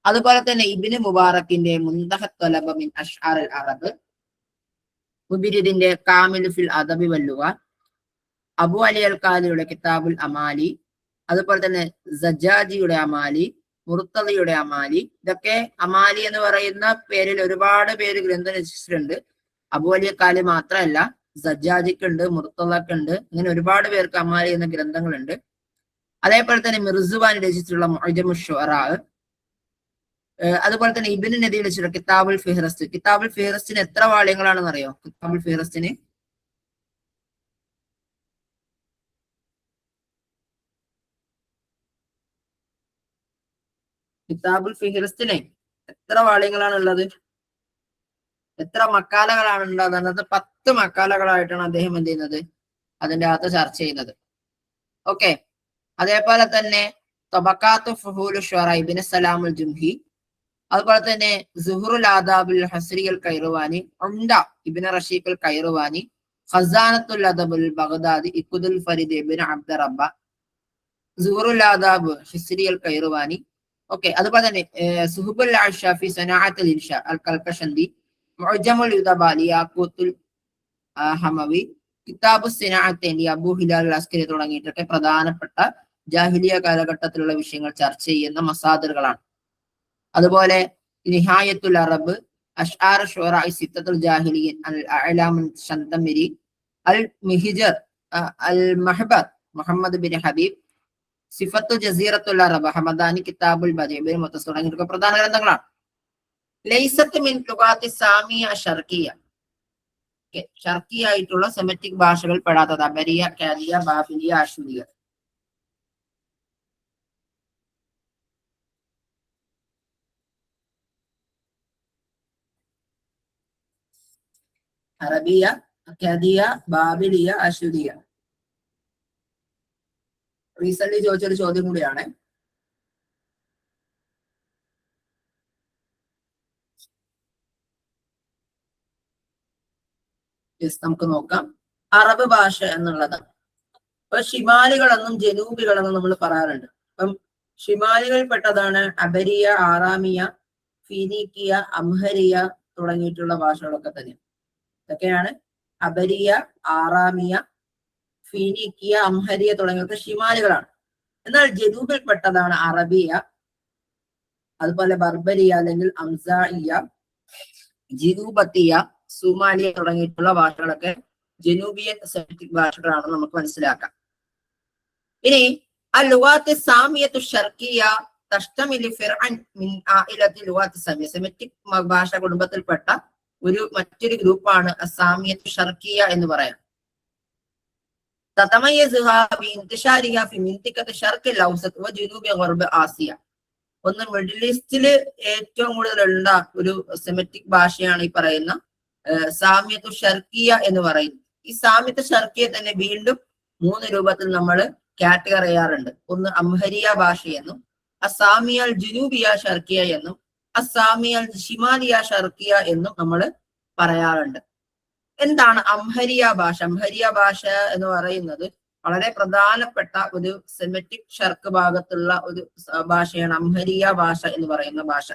അതുപോലെ തന്നെ ഇബ്നു മുബാറക്കിന്റെ മുൻതഹത് തലബ മിൻ അഷ്ആർ അൽ അറബ്, മുബിരിദിന്റെ കാമിൽ ഫിൽ അദബി വൽ ലുഗ, അബു അലി അൽ ഖാലിയുടെ കിതാബുൽ അമാലി, അതുപോലെ തന്നെ സജാജിയുടെ അമാലി, മുർത്തളിയുടെ അമാലി. ഇതൊക്കെ അമാലി എന്ന് പറയുന്ന പേരിൽ ഒരുപാട് പേര് ഗ്രന്ഥം രചിച്ചിട്ടുണ്ട്. അബു അലി അൽ ഖാലി മാത്രമല്ല, സജാജിക്കുണ്ട്, മുർത്തളക്കുണ്ട്, ഇങ്ങനെ ഒരുപാട് പേർക്ക് അമാലി എന്ന ഗ്രന്ഥങ്ങളുണ്ട്. അതേപോലെ തന്നെ മിർസുവാൻ രചിച്ചിട്ടുള്ള മുഅ്ജമുശ് ശുഅറാ, അതുപോലെ തന്നെ ഇബ്നു നദീ രചിച്ചിട്ടുള്ള കിതാബുൽ ഫിഹ്റസ്ത്. കിതാബുൽ ഫിഹ്റസ്റ്റിന് എത്ര വാള്യങ്ങളാണെന്ന് അറിയോ? കിതാബുൽ ഫിഹ്റസ്റ്റിന് എത്ര വാള്യങ്ങളാണ് ഉള്ളത്? എത്ര മക്കാലകളാണ് ഉള്ളത്? അന്നത്തെ 10 മക്കാലകളായിട്ടാണ് അദ്ദേഹം എന്ത് ചെയ്യുന്നത്? അതിന്റെ അകത്ത് ചർച്ച ചെയ്യുന്നത്. ഓക്കെ. അതേപോലെ തന്നെ തബഖാത്തു ഫുഹൂലു ശുഅറ ഇബ്നു സലാമുൽ ജുംഹി, അതുപോലെ തന്നെ സുഹറുൽ ആദാബുൽ ഹസ്രി അൽ കൈറുവാനി, ഉംദ ഇബ്നു റഷീഖ് അൽ കൈറുവാനി, ഖസാനത്തുൽ അദബുൽ ബഗ്ദാദി ഇഖ്ദുൽ ഫരീദ് ഇബ്നു അബ്ദ റബ്ബ, സുഹറുൽ ആദാബ് ഹസ്രി അൽ കൈറുവാനി. ഓക്കെ. അതുപോലെ തന്നെ സുഹബുൽ അഷ്ഷാഫി സനാഅത്തുൽ ഇൻഷാ അൽ കൽക്കഷന്തി, മുഅ്ജമുൽ ഉദബ ലിയാഖൂത്തുൽ ഹമവി, കിതാബു സിനാഅത്തൈൻ അബൂ ഹിലാൽ അൽ അസ്കരി തുടങ്ങിയിട്ടൊക്കെ പ്രധാനപ്പെട്ട ജാഹിലിയ കാലഘട്ടത്തിലുള്ള വിഷയങ്ങൾ ചർച്ച ചെയ്യുന്ന മസാദറുകളാണ്. അതുപോലെ നിഹായത്തുൽ അറബ്, അഷ്ആർ ശുഅറ സിത്തത്തുൽ ജാഹിലിയ്യൻ, അൽ അഅലാമുൽ ശന്തമിരി, അൽ മിഹിജർ, അൽ മഹബർ മുഹമ്മദ് ബിൻ ഹബീബ്, സിഫത്തു ജസീറത്തുൽ അറബ് ഹമദാനി, കിതാബുൽ ബദീ ബിൻ മുത്തസ് തുടങ്ങിയ പ്രധാന ഗ്രന്ഥങ്ങളാണ്. ലൈസത്ത് മിൻ ലുഗാത്തി സാമിയ ശർഖിയ, ഷർഖിയ ആയിട്ടുള്ള സെമറ്റിക് ഭാഷകൾ പെടാത്തത് അബരിയ, കാദിയ, ബാബിലിയ, ആശുരിയ. അറബിയ, അക്കാദിയ, ബാബിലിയ, അശുരിയ. റീസെന്റ് ചോദിച്ചൊരു ചോദ്യം കൂടിയാണ്. നമുക്ക് നോക്കാം. അറബ് ഭാഷ എന്നുള്ളത് ഇപ്പൊ ഷിമാലികളെന്നും ജനൂബികളെന്നും നമ്മൾ പറയാറുണ്ട്. അപ്പം ഷിമാലികളിൽ പെട്ടതാണ് അബരിയ, ആറാമിയ, ഫീനീക്കിയ, അംഹരിയ തുടങ്ങിയിട്ടുള്ള ഭാഷകളൊക്കെ തന്നെ. ഇതൊക്കെയാണ് അബരിയ, ആറാമിയ, ഫീനീക്കിയ, അംഹരിയ തുടങ്ങിയ ഷിമാലികളാണ്. എന്നാൽ ജനൂബിൽ പെട്ടതാണ് അറബിയ, അതുപോലെ ബർബരിയ അല്ലെങ്കിൽ അംസാഇയ, ജിനൂബത്തിയ, സുമാലിയ തുടങ്ങിയിട്ടുള്ള ഭാഷകളൊക്കെ ജനൂബിയൻ സെമിറ്റിക് ഭാഷകളാണെന്ന് നമുക്ക് മനസ്സിലാക്കാം. ഇനി അൽ-ലുഗാത്ത് സാമിയത്തു ശർഖിയ തഷ്തമിലു ഫിർഅൻ മിൻ ആയിലത്തി ലുഗാത്ത് സാമിയ, സെമിറ്റിക് ഭാഷ കുടുംബത്തിൽപ്പെട്ട മറ്റൊരു ഗ്രൂപ്പാണ് അസാമിയത്തു ശർഖിയ എന്ന് പറയാം. തതമയ്യസുഹാ ബിഇൻതിശാരിഹാ ഫി മിൻതിഖത്തി ശർഖിൽ ഔസത്ത് വ ജുനൂബി ഗർബ് ആസിയ. ഒന്ന് മിഡിൽ ഈസ്റ്റില് ഏറ്റവും കൂടുതലുള്ള ഒരു സെമിറ്റിക് ഭാഷയാണ് ഈ പറയുന്ന സാമിയത്തു ഷർക്കിയ എന്ന് പറയുന്നത്. ഈ സാമിയത്ത് ഷർക്കിയ തന്നെ വീണ്ടും 3 രൂപത്തിൽ നമ്മൾ കാറ്റഗറി ചെയ്യാറുണ്ട്. ഒന്ന് അംഹരിയ ഭാഷയെന്നും, അസാമിയൽ ജുനൂബിയ ഷർക്കിയ എന്നും, അസാമിയൽ ഷിമാലിയ ഷർക്കിയ എന്നും നമ്മൾ പറയാറുണ്ട്. എന്താണ് അംഹരിയ ഭാഷ? അംഹരിയ ഭാഷ എന്ന് പറയുന്നത് വളരെ പ്രധാനപ്പെട്ട ഒരു സെമിറ്റിക് ഷർക്ക് ഭാഗത്തുള്ള ഒരു ഭാഷയാണ് അംഹരിയ ഭാഷ എന്ന് പറയുന്ന ഭാഷ.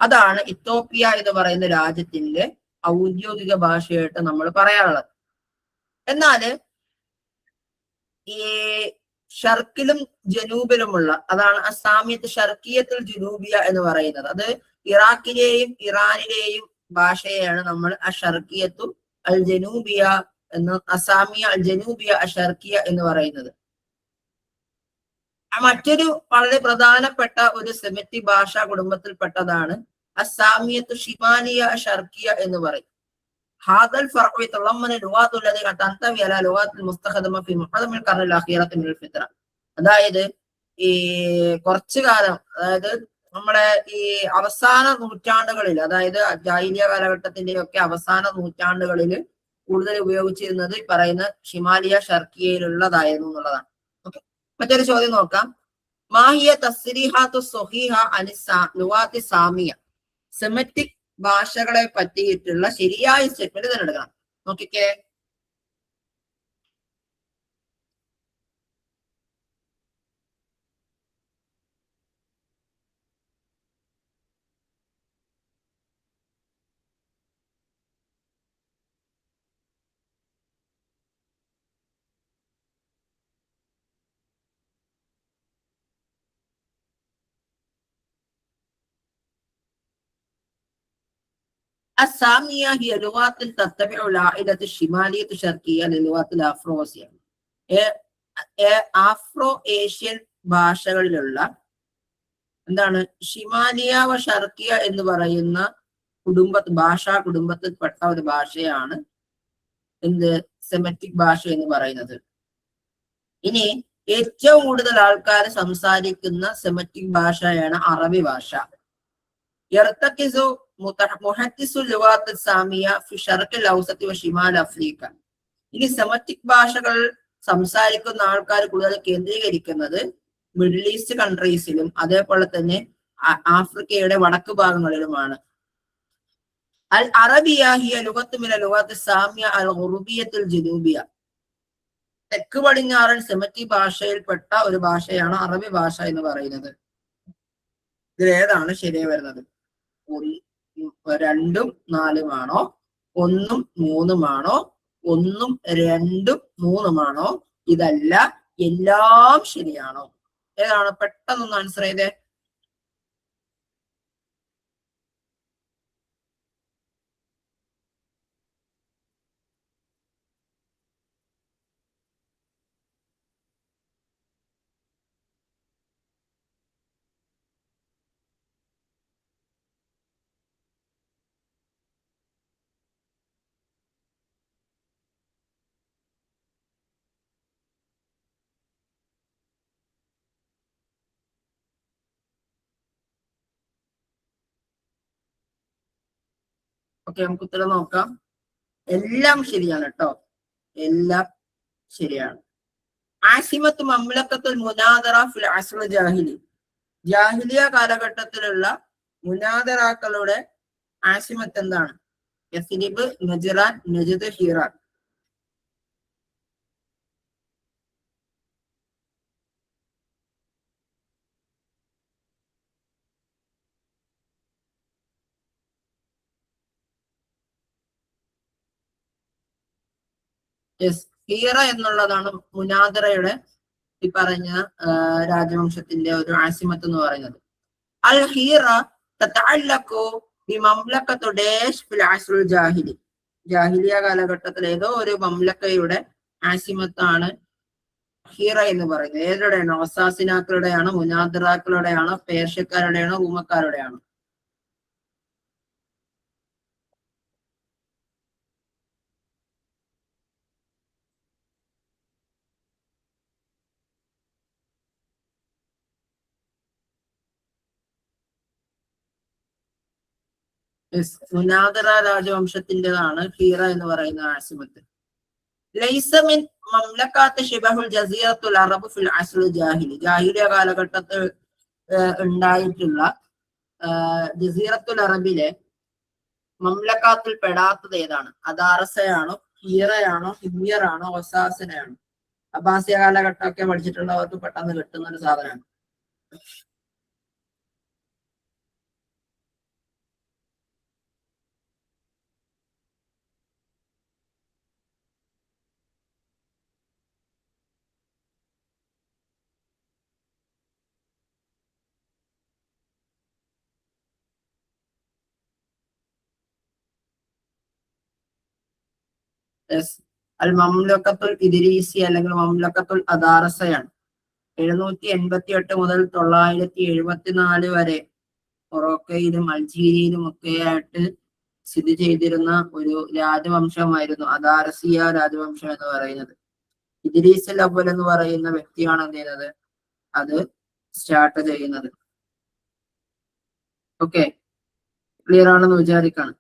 അതാണ് ഇത്തോപ്യ എന്ന് പറയുന്ന രാജ്യത്തിന്റെ ഔദ്യോഗിക ഭാഷയായിട്ട് നമ്മൾ പറയാറുള്ളത്. എന്നാല് ഈ ഷർക്കിലും ജനൂബിലുമുള്ള, അതാണ് അസാമിയത്ത് ഷർക്കിയത്തുൽ ജുനൂബിയ എന്ന് പറയുന്നത്. അത് ഇറാഖിലെയും ഇറാനിലെയും ഭാഷയെയാണ് നമ്മൾ അഷർക്കിയത്തു അൽ ജനൂബിയ എന്ന്, അസാമിയ അൽ ജനൂബിയ അഷർക്കിയ എന്ന് പറയുന്നത്. മറ്റൊരു വളരെ പ്രധാനപ്പെട്ട ഒരു സെമിറ്റിക് ഭാഷാ കുടുംബത്തിൽപ്പെട്ടതാണ് അസാമിയത്തു ഷിമാലിയ ഷർക്കിയ എന്ന് പറയും. ഹാദൽ ഫർഖ് യതളമ്മന ലുഗാത്തുൽ ലദീ തൻതവി അലാ ലുഗാത്തിൽ മുസ്തഖദമ ഫി മുഖദമിൽ ഖർനിൽ അഖീറത്തി മിനൽ ഫിത്ര. അതായത് ഈ കുറച്ചു കാലം, അതായത് നമ്മുടെ ഈ അവസാന നൂറ്റാണ്ടുകളിൽ, അതായത് ജാഹിലിയ കാലഘട്ടത്തിന്റെ ഒക്കെ അവസാന നൂറ്റാണ്ടുകളിൽ കൂടുതൽ ഉപയോഗിച്ചിരുന്നത് ഈ പറയുന്ന ഷിമാലിയ ഷർക്കിയയിലുള്ളതായിരുന്നു എന്നുള്ളതാണ്. ഓക്കെ, മറ്റൊരു ചോദ്യം നോക്കാം. മാഹിയ തസ്രീഹാത്തു സ്വഹീഹ ലുവാത്തി സാമിയ, സെമറ്റിക് ഭാഷകളെ പറ്റിയിട്ടുള്ള ശരിയായ സ്റ്റേറ്റ്മെന്റ് തിരഞ്ഞെടുക്കണം. നോക്കിക്കേ. السامية هي لغات تتبع العائلة الشمالية الشرقية للغات الأفروسية. ആഫ്രോ ഏഷ്യൻ ഭാഷകളിലുള്ള എന്താണ് ഷിമാലിയ വ ഷർക്കിയ എന്ന് പറയുന്ന ഭാഷാ കുടുംബത്തിൽപ്പെട്ട ഒരു ഭാഷയാണ് എന്ത് സെമറ്റിക് ഭാഷ എന്ന് പറയുന്നത്. ഇനി ഏറ്റവും കൂടുതൽ ആൾക്കാർ സംസാരിക്കുന്ന സെമറ്റിക് ഭാഷയാണ് അറബി ഭാഷ. ഇനി സെമറ്റിക് ഭാഷകൾ സംസാരിക്കുന്ന ആൾക്കാർ കൂടുതൽ കേന്ദ്രീകരിക്കുന്നത് മിഡിൽ ഈസ്റ്റ് കൺട്രീസിലും അതേപോലെ തന്നെ ആഫ്രിക്കയുടെ വടക്ക് ഭാഗങ്ങളിലുമാണ്. അൽ അറബിയ ഹിയ ലുഗത്ത് മിന ലുഗത്ത് സാമിയ അൽ ഗുർബിയത്തുൽ ജനൂബിയ, തെക്ക് പടിഞ്ഞാറൻ സെമറ്റിക് ഭാഷയിൽപ്പെട്ട ഒരു ഭാഷയാണ് അറബി ഭാഷ എന്ന് പറയുന്നത്. ഇതിലേതാണ് ശരിയായി വരുന്നത്? 2 4 ആണോ, 1 3 ആണോ, 1 2 3 ആണോ? ഇതല്ല, എല്ലാം ശരിയാണോ? ഏതാണ്? പെട്ടെന്നൊന്ന് ആൻസർ ചെയ്തേ. ഓക്കെ, നമുക്ക് ഉത്തരം നോക്കാം. എല്ലാം ശരിയാണ് കേട്ടോ, എല്ലാം ശരിയാണ്. ആസിമത്ത് മംലക്കത്തുൽ മുനാദറ ഫിൽ അസ്ർ ജാഹിലി, ജാഹിലിയ കാലഘട്ടത്തിലുള്ള മുനാദറാക്കളുടെ ആസിമത്ത് എന്താണ്? യസ്രിബ്, നജ്റാൻ, നജ്ദ്, ഹിറാൻ. ഹീറ എന്നുള്ളതാണ് മുനാദറയുടെ ഈ പറഞ്ഞ രാജവംശത്തിന്റെ ഒരു ആസിമത്ത് എന്ന് പറയുന്നത്. അൽ ഹീറ തതഅല്ലഖു ബിമംലക്കത്തു ഡാഷ് ഫിൽ അസ്റുൽ ജാഹിലി, ജാഹിലിയ കാലഘട്ടത്തിൽ ഏതോ ഒരു മംലക്കയുടെ ആസിമത്താണ് ഹീറ എന്ന് പറയുന്നത്. ഏതുടെയാണോ? അസാസിനാക്കളുടെയാണോ, മുനാദറാക്കളുടെയാണോ, പേർഷ്യക്കാരുടെയാണോ, റൂമക്കാരുടെയാണോ? മുനാദറ രാജവംശത്തിൻ്റെതാണ് ഹീറ എന്ന് പറയുന്ന ആസിമത്ത്. ലൈസമിൻ മംലക്കാത്ത് ഷിബഹുൽ ജസീറത്തുൽ അറബ് ഫിൽ അസ്ർ ജാഹിലി, ജാഹിലിയ കാലഘട്ടത്തിൽ ഉണ്ടായിട്ടുള്ള ജസീറത്തുൽ അറബിലെ മംലക്കാത്തിൽ പെടാത്തത് ഏതാണ്? അദാറസയാണോ, ഹീറയാണോ, ഹിമ്യറാണോ, ഒസാസിനാണോ? അബ്ബാസിയ കാലഘട്ടമൊക്കെ പഠിച്ചിട്ടുള്ളവർക്ക് പെട്ടെന്ന് കിട്ടുന്ന ഒരു സാധനമാണ്. അൽ മംലക്കത്തുൽ ഇദ്രീസി അല്ലെങ്കിൽ മംലക്കത്തുൽ അദാറസയാണ്. 788 മുതൽ 974 വരെ മൊറോക്കയിലും അൾജീരിയയിലും ഒക്കെ ആയിട്ട് സ്ഥിതി ചെയ്തിരുന്ന ഒരു രാജവംശമായിരുന്നു അദാറസിയ രാജവംശം എന്ന് പറയുന്നത്. ഇദ്രീസ് അവ്വൽ എന്ന് പറയുന്ന വ്യക്തിയാണ് എന്ത് ചെയ്യുന്നത്? അത് സ്റ്റാർട്ട് ചെയ്യുന്നത്. ഓക്കെ, ക്ലിയർ ആണെന്ന് വിചാരിക്കാണ്.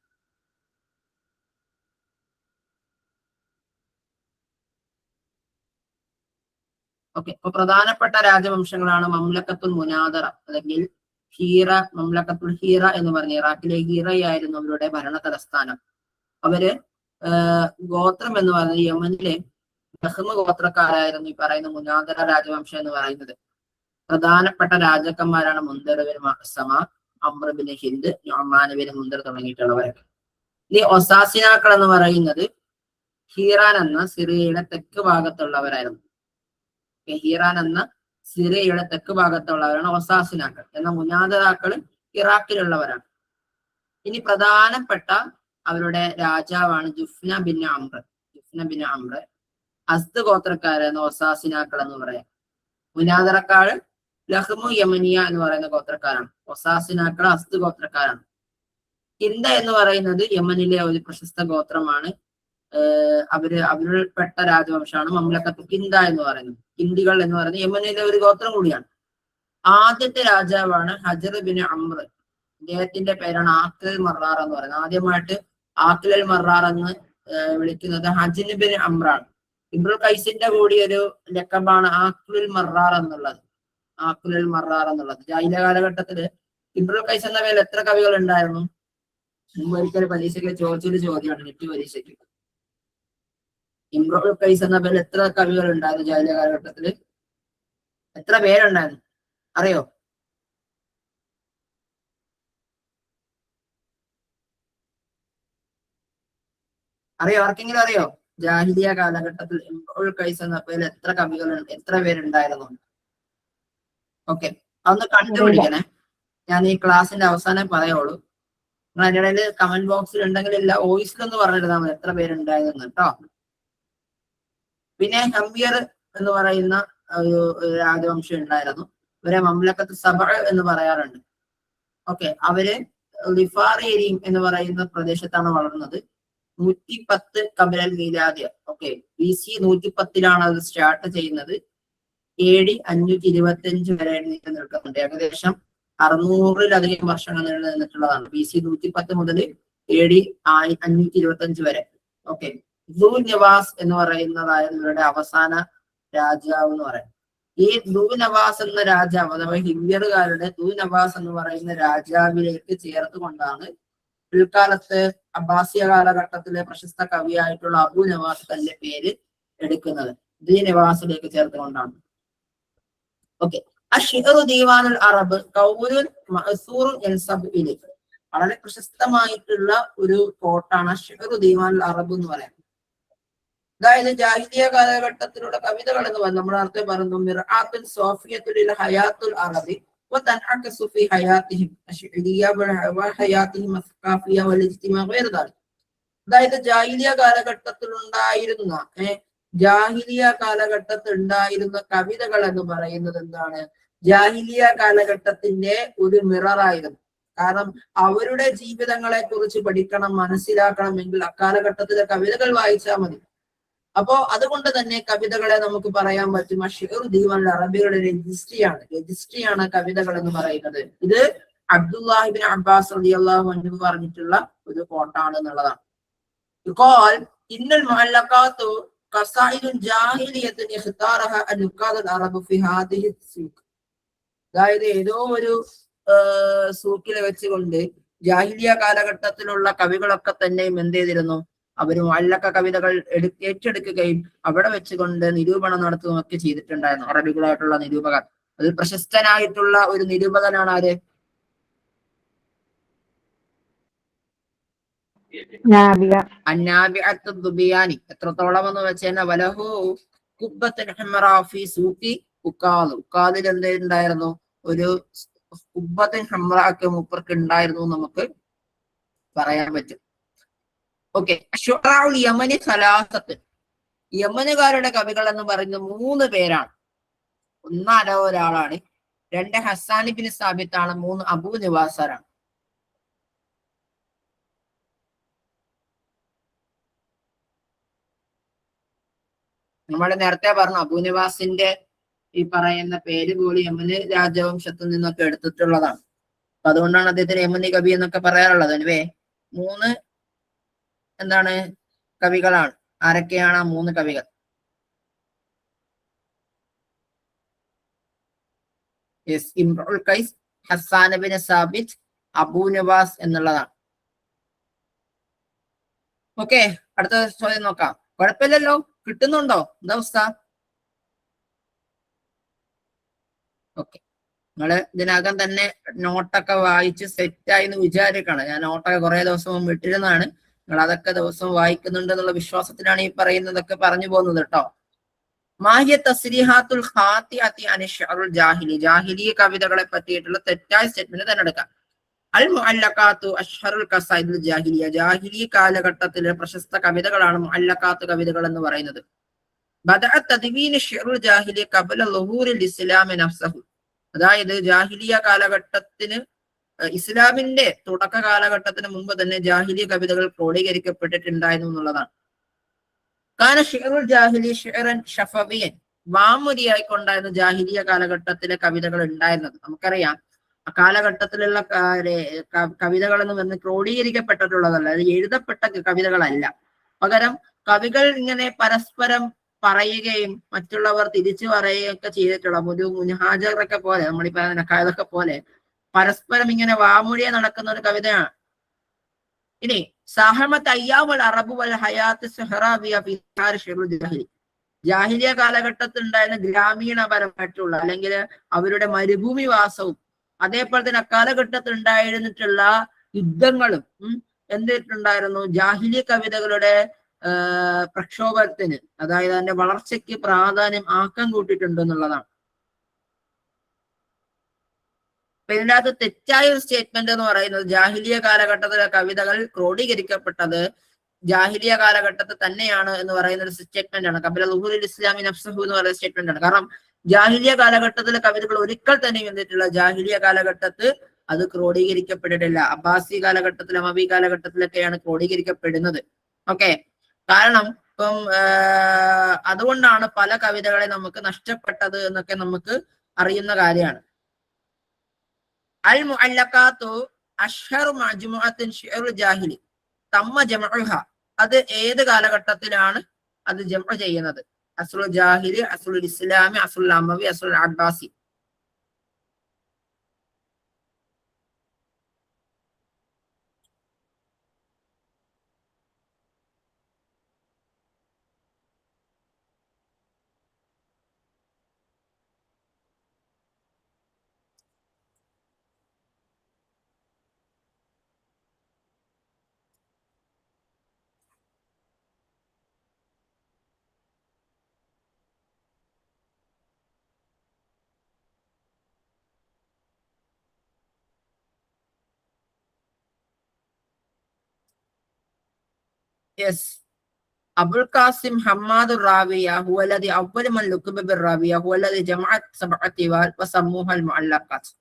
ഓക്കെ, അപ്പൊ പ്രധാനപ്പെട്ട രാജവംശങ്ങളാണ് മംലക്കത്തുൽ മുനാദറ അല്ലെങ്കിൽ ഹീറ. മംലക്കത്തുൽ ഹീറ എന്ന് പറഞ്ഞ ഇറാഖിലെ ഹീറയായിരുന്നു അവരുടെ ഭരണ തലസ്ഥാനം. അവര് ഗോത്രം എന്ന് പറയുന്നത് യമനിലെ ബഹ്മ ഗോത്രക്കാരായിരുന്നു ഈ പറയുന്ന മുനാദറ രാജവംശം എന്ന് പറയുന്നത്. പ്രധാനപ്പെട്ട രാജാക്കന്മാരാണ് മുൻദർ ബിൻ മഖ്സമ, Amr bin Hind, Numan bin Mundhir തുടങ്ങിയിട്ടുള്ളവരൊക്കെ. ഈ ഒസാസിനാക്കൾ എന്ന് പറയുന്നത് ഹീറാൻ എന്ന സിറിയയുടെ തെക്ക് ഭാഗത്തുള്ളവരായിരുന്നു. ഹീറാൻ എന്ന സിറിയയുടെ തെക്ക് ഭാഗത്തുള്ളവരാണ് ഒസാസിനാക്കൾ. എന്നാൽ മുനാദറാക്കൾ ഇറാഖിലുള്ളവരാണ്. ഇനി പ്രധാനപ്പെട്ട അവരുടെ രാജാവാണ് ജുഫ്ന ബിൻ അംർ. ജുഫ്ന ബിൻ അംർ അസ്ദ് ഗോത്രക്കാരെന്ന് ഒസാസിനാക്കൾ എന്ന് പറയാം. മുനാദറക്കാള് ലഹ്മു യമനിയ എന്ന് പറയുന്ന ഗോത്രക്കാരാണ്. ഒസാസിനാക്കൾ അസ്ദ് ഗോത്രക്കാരാണ്. ഹിന്ദ എന്ന് പറയുന്നത് യമനിലെ ഒരു പ്രശസ്ത ഗോത്രമാണ്. അവരിൽപ്പെട്ട രാജവംശമാണ് മംലക്കത്ത് ഹിന്ദ എന്ന് പറയുന്നത്. ഹിന്ദികൾ എന്ന് പറയുന്നത് യമനിലെ ഒരു ഗോത്രം കൂടിയാണ്. ആദ്യത്തെ രാജാവാണ് ഹജർ ബിൻ അംർ. അദ്ദേഹത്തിന്റെ പേരാണ് ആഖിൽ മറാർ എന്ന് പറയുന്നത്. ആദ്യമായിട്ട് ആഖിൽ മറാർ എന്ന് വിളിക്കുന്നത് ഹജിൻ ബിൻ അംറാണ്. ഇബ്രുൽ ഖൈസിന്റെ കൂടി ഒരു ലക്കബാണ് ആഖിൽ മറാർ എന്നുള്ളത്. ആഖിൽ മറാർ എന്നുള്ളത് ജാഹിലിയ കാലഘട്ടത്തില് ഇബ്രുൽ ഖൈസ് എന്ന പേരിൽ എത്ര കവികൾ ഉണ്ടായിരുന്നു? മുമ്പ് ഒരിക്കൽ പരീക്ഷയ്ക്ക് ചോദിച്ചൊരു ചോദ്യമാണ്, നെറ്റ് പരീക്ഷയ്ക്ക്. ഇമ്രുൽ ഖൈസ് എന്ന പേരിൽ എത്ര കവികൾ ഉണ്ടായിരുന്നു ജാഹിലിയ കാലഘട്ടത്തില്? എത്ര പേരുണ്ടായിരുന്നു അറിയോ? അറിയോ? ആർക്കെങ്കിലും അറിയോ? ജാഹിലിയ കാലഘട്ടത്തിൽ ഇമ്രുൽ ഖൈസ് എന്ന പേരിൽ എത്ര കവികൾ, എത്ര പേരുണ്ടായിരുന്നു? ഓക്കെ, അതൊന്ന് കണ്ടുപിടിക്കണേ. ഞാൻ ഈ ക്ലാസ്സിന്റെ അവസാനം പറയുള്ളൂ. നിങ്ങൾ അതിന്റെ ഇടയിൽ കമന്റ് ബോക്സിൽ ഉണ്ടെങ്കിൽ ഇല്ല വോയിസിലൊന്ന് പറഞ്ഞിരുന്നാൽ മതി എത്ര പേരുണ്ടായിരുന്നു കേട്ടോ. പിന്നെ ഹംബിയർ എന്ന് പറയുന്ന ഒരു രാജവംശം ഉണ്ടായിരുന്നു. ഇവരെ മംലക്കത്ത് സബ എന്ന് പറയാറുണ്ട്. ഓക്കെ, അവര് ലിഫാറേരിയും എന്ന് പറയുന്ന പ്രദേശത്താണ് വളർന്നത്. 110 കബിലൽ മീലാദിയ. ഓക്കെ, BC 110 അത് സ്റ്റാർട്ട് ചെയ്യുന്നത്. AD 525 വരെ നീണ്ടു നിൽക്കുന്നുണ്ട്. ഏകദേശം 600-ലധികം വർഷങ്ങൾ നീണ്ടു നിന്നിട്ടുള്ളതാണ്. BC 110 മുതൽ AD 525 വരെ. ഓക്കെ, ദൂ നവാസ് എന്ന് പറയുന്നതായിരുന്നു ഇവരുടെ അവസാന രാജാവ് എന്ന് പറയുന്നത്. ഈ ദൂ നവാസ് എന്ന രാജാവ് അഥവാ ഹിമ്യറുകാരുടെ ദൂ നവാസ് എന്ന് പറയുന്ന രാജാവിലേക്ക് ചേർത്തുകൊണ്ടാണ് പിൽക്കാലത്ത് അബ്ബാസിയ കാലഘട്ടത്തിലെ പ്രശസ്ത കവിയായിട്ടുള്ള അബു നവാസ് തന്റെ പേര് എടുക്കുന്നത്. ദൂ നവാസിലേക്ക് ചേർത്തുകൊണ്ടാണ്. ഓക്കെ, അഷ്ഇറു ദീവാനുൽ അറബ് ഖൗലുൻ മഅ്സൂറുൻ യൻസബ് ഇലൈഹി. വളരെ പ്രശസ്തമായിട്ടുള്ള ഒരു കോട്ടാണ് അഷ്ഇറു ദീവാനുൽ അറബ് എന്ന് പറയുന്നത്. അതായത് ജാഹിലിയ കാലഘട്ടത്തിലുള്ള കവിതകൾ എന്ന് പറയുന്നത് നമ്മൾ നേരത്തെ പറഞ്ഞു മിർആത്തുൽ സോഫിയത്തുൽ ഹയാത്തുൽ അറബി വതൻഅകസു ഫീ ഹയാതിഹിം അശ്ഇരിയ വഹയാതിഹിം അസ്ഖാഫിയ വൽഇജ്തിമാ ഗൈറ ദാലിക. അതായത് ജാഹിലിയ കാലഘട്ടത്തിൽ ഉണ്ടായിരുന്ന കവിതകൾ എന്ന് പറയുന്നത് എന്താണ്? ജാഹിലിയ കാലഘട്ടത്തിന്റെ ഒരു മിററായിരുന്നു. കാരണം അവരുടെ ജീവിതങ്ങളെ കുറിച്ച് പഠിക്കണം, മനസ്സിലാക്കണമെങ്കിൽ അക്കാലഘട്ടത്തിലെ കവിതകൾ വായിച്ചാൽ മതി. അപ്പോ അതുകൊണ്ട് തന്നെ കവിതകളെ നമുക്ക് പറയാൻ പറ്റും അഷ്ഇറു ദീവാനുൽ അറബികളുടെ രജിസ്ട്രിയാണ് കവിതകൾ എന്ന് പറയുന്നത്. ഇത് അബ്ദുല്ലാഹിബ്ൻ അബ്ബാസ് റളിയല്ലാഹു അൻഹു പറഞ്ഞിട്ടുള്ള ഒരു കോട്ടാണ് എന്നുള്ളതാണ്. യുഖാൽ ഇന്നൽ മുഅല്ലഖാത്തു ഖസായിദുൻ ജാഹിലിയത്തുൻ ഇഖ്താറഹ അൻഖാദുൽ അറബ് ഫി ഹാദിഹി സൂഖ്. അതായത് ഏതോ ഒരു സൂക്കിൽ വെച്ചുകൊണ്ട് ജാഹിലിയ കാലഘട്ടത്തിലുള്ള കവികളൊക്കെ തന്നെയും എന്ത് ചെയ്തിരുന്നു? അവര് മുഅല്ലഖ കവിതകൾ ഏറ്റെടുക്കുകയും അവിടെ വെച്ചുകൊണ്ട് നിരൂപണം നടത്തുകയും ഒക്കെ ചെയ്തിട്ടുണ്ടായിരുന്നു. അറബികളായിട്ടുള്ള നിരൂപകർ. അതിൽ പ്രശസ്തനായിട്ടുള്ള ഒരു നിരൂപകനാണ് ആര്? അന്നാബിഅത്തു ദുബിയാനി. എത്രത്തോളം എന്ന് വെച്ചാൽ വലഹു ഖുബ്ബത്തുൻ ഹംറാ ഫീ സൂഖി ഉഖാദ്. ഉഖാദിൽ എന്തുണ്ടായിരുന്നു? ഒരു ഖുബ്ബത്തുൻ ഹംറാ ഒക്കെ മൂപ്പർക്ക് ഉണ്ടായിരുന്നു നമുക്ക് പറയാൻ പറ്റും. ഓക്കെ, ശുഅറാഉൽ യമനി സലാസത്ത്. യമനുകാരുടെ കവികൾ എന്ന് പറയുന്നത് 3 പേരാണ്. ഒന്ന് ഒരാളാണ്, 2 ഹസ്സാൻ ഇബ്നു സാബിത്താണ്, 3 അബൂ നവാസാറാണ്. നമ്മൾ നേരത്തെ പറഞ്ഞു അബൂ നവാസിന്റെ ഈ പറയുന്ന പേര് പോലും യമന് രാജവംശത്തിൽ നിന്നൊക്കെ എടുത്തിട്ടുള്ളതാണ്. അപ്പൊ അതുകൊണ്ടാണ് അദ്ദേഹത്തിന് യമനി കവി എന്നൊക്കെ പറയാറുള്ളത്. അല്ലേ? 3 എന്താണ് കവികളാണ്. ആരൊക്കെയാണ് ആ 3 കവികൾ? യെസ്, ഇംറുൽ ഖൈസ്, ഹസ്സാൻ ബിൻ സാബിത്ത്, അബൂ നവാസ് എന്നുള്ളതാണ്. ഓക്കെ, അടുത്ത ചോദ്യം നോക്കാം. കുഴപ്പമില്ലല്ലോ, കിട്ടുന്നുണ്ടോ? എന്താ അവസ്ഥ? ഓക്കെ, നിങ്ങൾ ഇതിനകം തന്നെ നോട്ടൊക്കെ വായിച്ച് സെറ്റായി എന്ന് വിചാരിക്കണം. ഞാൻ നോട്ടൊക്കെ കുറെ ദിവസം മുമ്പ് ഇട്ടിരുന്നതാണ്. നിങ്ങൾ അതൊക്കെ ദിവസവും വായിക്കുന്നുണ്ട് എന്നുള്ള വിശ്വാസത്തിലാണ് ഈ പറയുന്നതൊക്കെ പറഞ്ഞു പോകുന്നത് കേട്ടോ. മാഹിയ തസ്രീഹാത്തുൽ ഖാത്തിഅത്തി അനി ശഅറുൽ ജാഹിലി, ജാഹിലിയ കവിതകളെ പറ്റിയിട്ടുള്ള തെറ്റായ സ്റ്റേറ്റ്മെന്റ് തിരഞ്ഞെടുക്കാം. അൽ മുഅല്ലഖാത്തു അഷ്ഹറുൽ ഖസായിദുൽ ജാഹിലിയ, ജാഹിലി കാലഘട്ടത്തിലെ പ്രശസ്ത കവിതകളാണ് മുഅല്ലഖാത്ത് കവിതകൾ എന്ന് പറയുന്നത്. ബദഅ തദ്വീൻ ശിഅറുൽ ജാഹിലിയ ഖബല ളുഹൂറിൽ ഇസ്ലാമി നഫ്സഹു, അതായത് ജാഹിലിയ കാലഘട്ടത്തിന്, ഇസ്ലാമിന്റെ തുടക്ക കാലഘട്ടത്തിന് മുമ്പ് തന്നെ ജാഹിലിയ കവിതകൾ ക്രോഡീകരിക്കപ്പെട്ടിട്ടുണ്ടായിരുന്നു എന്നുള്ളതാണ്. കാന ഷിഅറുൽ ജാഹിലി ഷിഅറൻ ഷഫവിയൻ, വാമൊഴിയായിക്കൊണ്ടായിരുന്നു ജാഹിലിയ കാലഘട്ടത്തിലെ കവിതകൾ ഉണ്ടായിരുന്നത്. നമുക്കറിയാം ആ കാലഘട്ടത്തിലുള്ള കവിതകളെന്ന് പറഞ്ഞ് ക്രോഡീകരിക്കപ്പെട്ടിട്ടുള്ളതല്ല, അത് എഴുതപ്പെട്ട കവിതകളല്ല. പകരം കവികൾ ഇങ്ങനെ പരസ്പരം പറയുകയും മറ്റുള്ളവർ തിരിച്ചു പറയുകയും ഒക്കെ ചെയ്തിട്ടുള്ള ഒരു മുൻഹാജറൊക്കെ പോലെ, നമ്മളിപ്പോ അതൊക്കെ പോലെ പരസ്പരം ഇങ്ങനെ വാമൊഴിയെ നടക്കുന്ന ഒരു കവിതയാണ്. ഇനി സാഹമത്ത് അയ്യാമുൽ അറബു വൽ ഹയാത്ത് സുഹറാബിയ ഫി ഷിഅറുൽ ജാഹിലി, ജാഹിലിയ കാലഘട്ടത്തിൽ ഉണ്ടായിരുന്ന ഗ്രാമീണപരമായിട്ടുള്ള അല്ലെങ്കിൽ അവരുടെ മരുഭൂമിവാസവും അതേപോലെ തന്നെ അക്കാലഘട്ടത്തിൽ ഉണ്ടായിരുന്നിട്ടുള്ള യുദ്ധങ്ങളും എന്തിട്ടുണ്ടായിരുന്നു? ജാഹിലിയ കവിതകളുടെ പ്രക്ഷോഭത്തിന്, അതായത് അതിന്റെ വളർച്ചയ്ക്ക് പ്രാധാന്യം ആക്കം കൂട്ടിയിട്ടുണ്ട് എന്നുള്ളതാണ്. അപ്പൊ ഇതിൻ്റെ അകത്ത് തെറ്റായ ഒരു സ്റ്റേറ്റ്മെന്റ് എന്ന് പറയുന്നത് ജാഹിലിയ കാലഘട്ടത്തിലെ കവിതകൾ ക്രോഡീകരിക്കപ്പെട്ടത് ജാഹിലിയ കാലഘട്ടത്തിൽ തന്നെയാണ് എന്ന് പറയുന്ന ഒരു സ്റ്റേറ്റ്മെന്റ് ആണ്. ഖബല ളുഹൂറിൽ ഇസ്ലാമി നഫ്സഹു എന്ന് പറയുന്ന സ്റ്റേറ്റ്മെന്റ് ആണ്. കാരണം ജാഹിലിയ കാലഘട്ടത്തിലെ കവിതകൾ ഒരിക്കൽ തന്നെ വന്നിട്ടില്ല ജാഹിലിയ കാലഘട്ടത്തിൽ അത് ക്രോഡീകരിക്കപ്പെട്ടിട്ടില്ല. അബ്ബാസി കാലഘട്ടത്തിൽ, അമവി കാലഘട്ടത്തിലൊക്കെയാണ് ക്രോഡീകരിക്കപ്പെടുന്നത്. ഓക്കെ, കാരണം ഇപ്പം അതുകൊണ്ടാണ് പല കവിതകളെ നമുക്ക് നഷ്ടപ്പെട്ടത് എന്നൊക്കെ നമുക്ക് അറിയുന്ന കാര്യമാണ്. അൽ മുഅല്ലഖാത്തു അഷ്ഹറു മജ്മുഅത്തിൻ ഷിഅറുൽ ജാഹിലി തമ്മ ജംഉഹ, അത് ഏത് കാലഘട്ടത്തിലാണ് അത് ജംഉ ചെയ്യുന്നത്? അസ്റുൽ ജാഹിലി, അസ്റുൽ ഇസ്ലാമി, അസ്റുൽ അമവി, അസ്റുൽ അബ്ബാസി. യെസ്, അബുൽ ഖാസിം ഹമ്മാദ് റാവിയ ഹുവല്ലദി അവ്വലു മൻ ലുഖിബ ബിർ റാവിയ ഹുവല്ലദി ജമഅത് സബഅ തിവാൽ വസമ്മുഹൽ മുഅല്ലഖാത്ത്.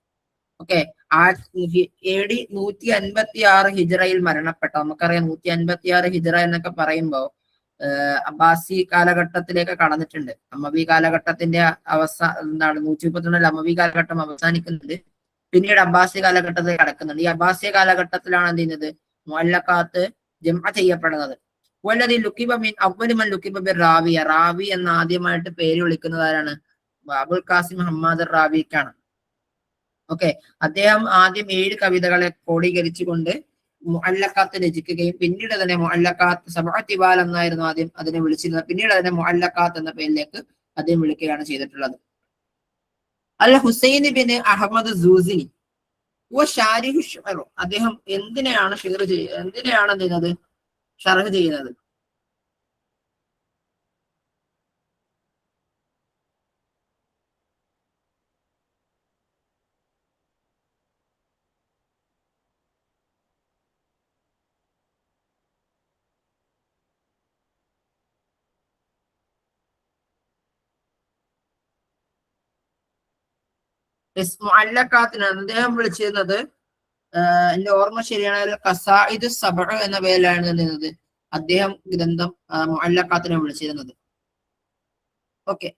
ഓക്കെ, AD 156 ഹിജ്റയിൽ മരണപ്പെട്ട, നമുക്കറിയാം 156 ഹിജ്റ എന്നൊക്കെ പറയുമ്പോൾ അബ്ബാസി കാലഘട്ടത്തിലേക്ക് കടന്നിട്ടുണ്ട്. അമവി കാലഘട്ടത്തിന്റെ എന്താണ് 132 അമവി കാലഘട്ടം അവസാനിക്കുന്നുണ്ട്, പിന്നീട് അബ്ബാസി കാലഘട്ടത്തിൽ കടക്കുന്നുണ്ട്. ഈ അബ്ബാസി കാലഘട്ടത്തിലാണ് എന്ത് ചെയ്യുന്നത്? മുഅല്ലഖാത്ത് ജംഅ ചെയ്യപ്പെടുന്നത്. വല്ലതി ലുക്കിബ മിൻ അവ്വലു മൻ ലുക്കിബ ബിർ റാവിയ, റാവി എന്ന ആദ്യമായിട്ട് പേര് വിളിക്കുന്നത് ആരാണ്? അബുൽ ഖാസിം ഹമ്മാദ് റാവിക്കാണ്. ഓക്കെ, അദ്ദേഹം ആദ്യം 7 കവിതകളെ ക്രോഡീകരിച്ചുകൊണ്ട് മുഅല്ലഖാത്ത് രചിക്കുകയും പിന്നീട് തന്നെ മുഅല്ലഖാത്ത് സബഅ തിവാൽ എന്നായിരുന്നു ആദ്യം അതിനെ വിളിച്ചിരുന്നത്. പിന്നീട് അതിനെ മുഅല്ലഖാത്ത് എന്ന പേരിലേക്ക് അദ്ദേഹം വിളിക്കുകയാണ് ചെയ്തിട്ടുള്ളത്. അൽ ഹുസൈൻ ബിൻ അഹമ്മദ് സൂസിനി ഷാരിഹു ഷിഅർ, അദ്ദേഹം എന്തിനെയാണ് എന്തിനാണ് ഷർഹ് ചെയ്യുന്നത്? മുഅല്ലഖാത്തിനെ അദ്ദേഹം വിളിച്ചിരുന്നത്, എന്റെ ഓർമ്മ ശരിയാണെങ്കിൽ ഖസായിദു സബഅ എന്ന പേരിലാണ് നിന്നത് അദ്ദേഹം ഗ്രന്ഥം മുഅല്ലഖാത്തിനെ വിളിച്ചിരുന്നത്. ഓക്കെ,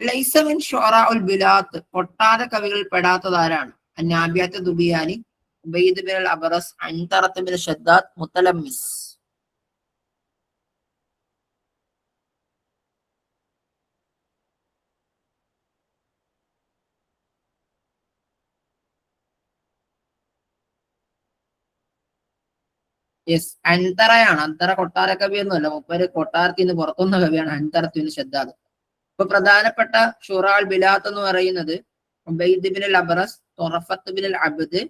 ലൈസമിൻ ഷുഅറാ ഉൽ ബിലാത്ത് കൊട്ടാര കവികൾ പെടാത്തതാരാണ്? അന്നാബിയാത്ത് ദുബിയാനി, ഉബൈദ് ബിൻ അൽ അബറസ്, അൻതറത്ത് ബിൻ ഷദ്ദാദ്, മുത്തലമ്മിസ്. യെസ്, അൻതറയാണ്. അൻതറ കൊട്ടാര കവി ഒന്നുമല്ല, മുപ്പര് കൊട്ടാരത്തിൽ നിന്ന് പുറത്തുനിന്ന കവിയാണ് അൻതറത്ത് ബിൻ ഷദ്ദാദ്. ഇപ്പൊ പ്രധാനപ്പെട്ട ഷുറാൾ ബിലാത്ത് എന്ന് പറയുന്നത് ഉബൈദ് ബിൻ അൽ അബറസ്, തൊറഫത്ത് ബിൻ അൽ അബ്ദ്,